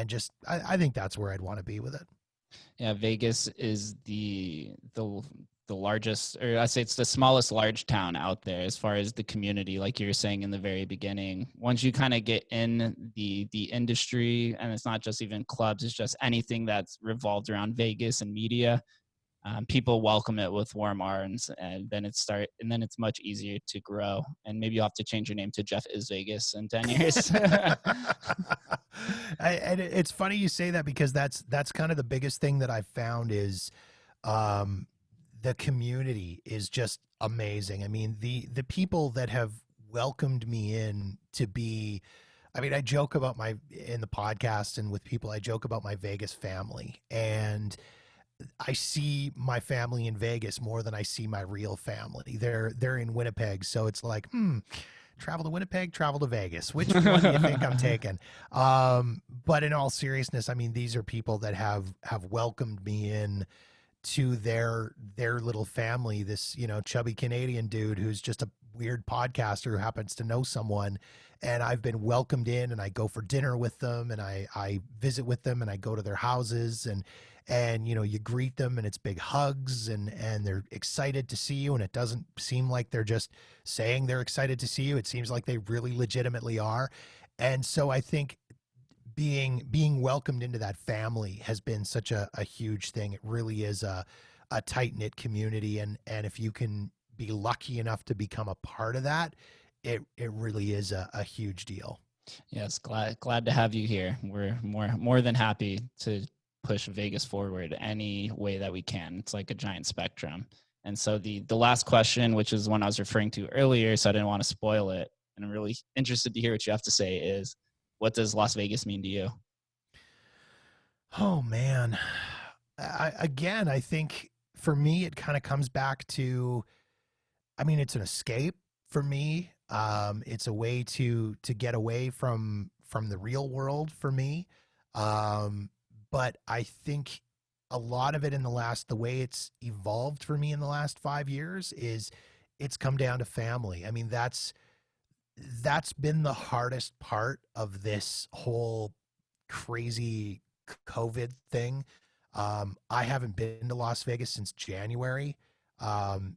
just, I think that's where I'd want to be with it. Yeah, Vegas is the largest, or I say it's the smallest large town out there as far as the community, like you were saying in the very beginning. Once you kind of get in the industry, and it's not just even clubs, it's just anything that's revolved around Vegas and media, people welcome it with warm arms, and then it's much easier to grow. And maybe you'll have to change your name to Jeff Is Vegas in 10 years. And it's funny you say that, because that's kind of the biggest thing that I've found is, the community is just amazing. I mean, the people that have welcomed me in to be, I mean, I joke about in the podcast and with people, I joke about my Vegas family, and I see my family in Vegas more than I see my real family. They're in Winnipeg. So it's like, travel to Winnipeg, travel to Vegas. Which one do you think I'm taking? But in all seriousness, I mean, these are people that have welcomed me in to their little family. This, chubby Canadian dude who's just a weird podcaster who happens to know someone, and I've been welcomed in, and I go for dinner with them, and I visit with them, and I go to their houses, and you greet them, and it's big hugs, and they're excited to see you, and it doesn't seem like they're just saying they're excited to see you. It seems like they really legitimately are. And so I think being welcomed into that family has been such a huge thing. It really is a tight-knit community, and if you can be lucky enough to become a part of that, it really is a huge deal. Yes, glad to have you here. We're more than happy to push Vegas forward any way that we can. It's like a giant spectrum. And so the last question, which is one I was referring to earlier, so I didn't want to spoil it, and I'm really interested to hear what you have to say, is, what does Las Vegas mean to you? Oh man. I think for me, it kind of comes back to, I mean, it's an escape for me. It's a way to get away from the real world for me. But I think a lot of it the way it's evolved for me in the last 5 years is it's come down to family. I mean, that's been the hardest part of this whole crazy COVID thing. I haven't been to Las Vegas since January.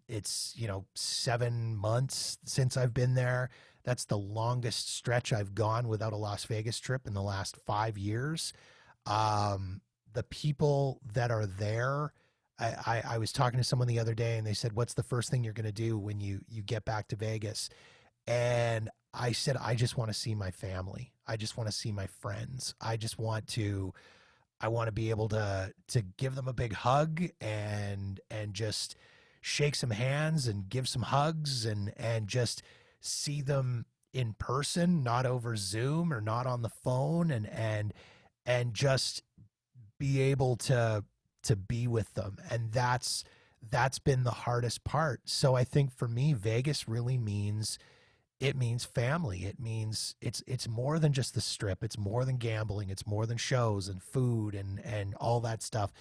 It's 7 months since I've been there. That's the longest stretch I've gone without a Las Vegas trip in the last 5 years. The people that are there, I was talking to someone the other day and they said, what's the first thing you're going to do when you get back to Vegas? And I said, I just want to see my family. I just want to see my friends. I want to be able to give them a big hug and just shake some hands and give some hugs and just see them in person, not over Zoom or not on the phone, and just be able to be with them. And that's been the hardest part. So I think for me, Vegas really means family. It means it's more than just the strip. It's more than gambling. It's more than shows and food and all that stuff.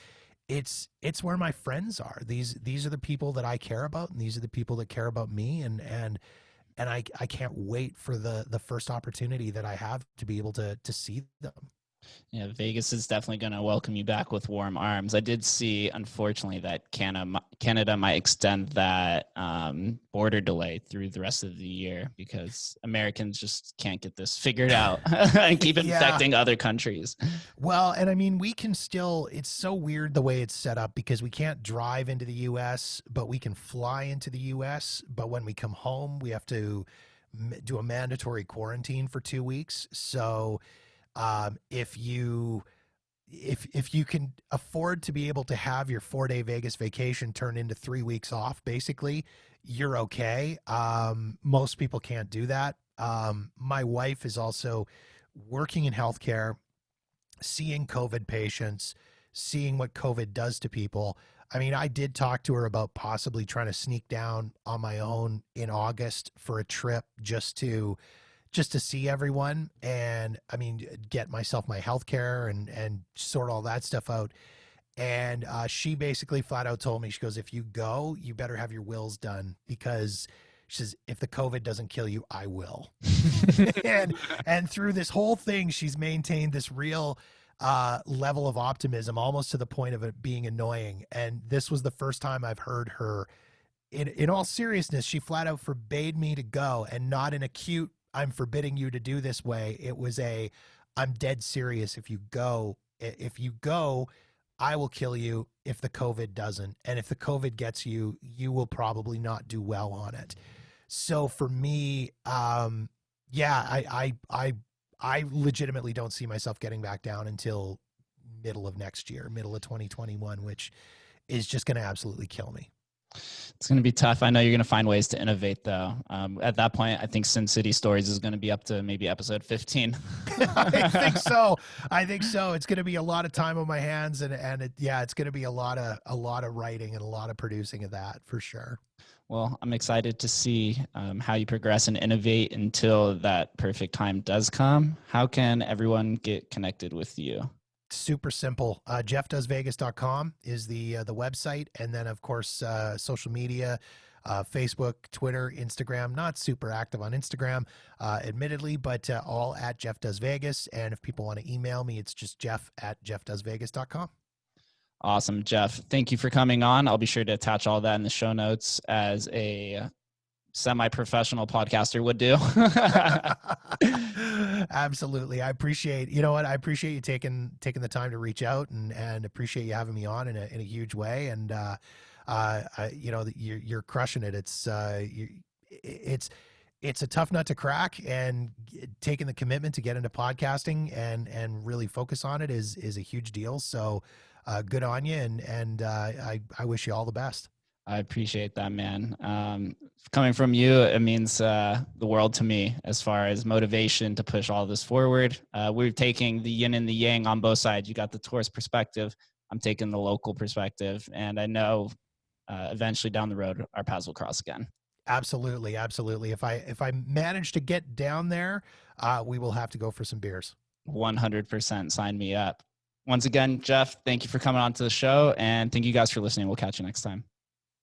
It's where my friends are. These are the people that I care about, and these are the people that care about me. And I can't wait for the first opportunity that I have to be able to see them. Yeah, Vegas is definitely going to welcome you back with warm arms. I did see, unfortunately, that Canada might extend that border delay through the rest of the year because Americans just can't get this figured out and keep infecting other countries. Well, and I mean, we can still, it's so weird the way it's set up because we can't drive into the U.S., but we can fly into the U.S. But when we come home, we have to do a mandatory quarantine for 2 weeks. So if you can afford to be able to have your 4-day Vegas vacation turn into 3 weeks off, basically, you're okay. Most people can't do that. My wife is also working in healthcare, seeing COVID patients, seeing what COVID does to people. I mean, I did talk to her about possibly trying to sneak down on my own in August for a trip just to see everyone and I mean, get myself my health care and sort all that stuff out. And she basically flat out told me, she goes, if you go, you better have your wills done because she says, if the COVID doesn't kill you, I will. and through this whole thing, she's maintained this real level of optimism, almost to the point of it being annoying. And this was the first time I've heard her in all seriousness. She flat out forbade me to go, and not in a cute, I'm forbidding you to do this way. It was I'm dead serious. If you go, I will kill you if the COVID doesn't. And if the COVID gets you, you will probably not do well on it. So for me, I legitimately don't see myself getting back down until middle of next year, middle of 2021, which is just going to absolutely kill me. It's going to be tough. I know you're going to find ways to innovate, though. At that point, I think Sin City Stories is going to be up to maybe episode 15. I think so. It's going to be a lot of time on my hands, and it's going to be a lot of writing and a lot of producing of that for sure. Well, I'm excited to see how you progress and innovate until that perfect time does come. How can everyone get connected with you? Super simple. JeffDoesVegas.com is the website. And then, of course, social media, Facebook, Twitter, Instagram. Not super active on Instagram, admittedly, but all at Jeff Does Vegas. And if people want to email me, it's just jeff@jeffdoesvegas.com. Awesome, Jeff. Thank you for coming on. I'll be sure to attach all that in the show notes as a semi-professional podcaster would do. Absolutely. I appreciate you taking the time to reach out and appreciate you having me on in a huge way. And, you're crushing it. It's a tough nut to crack, and taking the commitment to get into podcasting and really focus on it is a huge deal. So, good on you. And I wish you all the best. I appreciate that, man. Coming from you, it means the world to me as far as motivation to push all this forward. We're taking the yin and the yang on both sides. You got the tourist perspective. I'm taking the local perspective. And I know eventually down the road, our paths will cross again. Absolutely. Absolutely. If I manage to get down there, we will have to go for some beers. 100%. Sign me up. Once again, Jeff, thank you for coming on to the show. And thank you guys for listening. We'll catch you next time.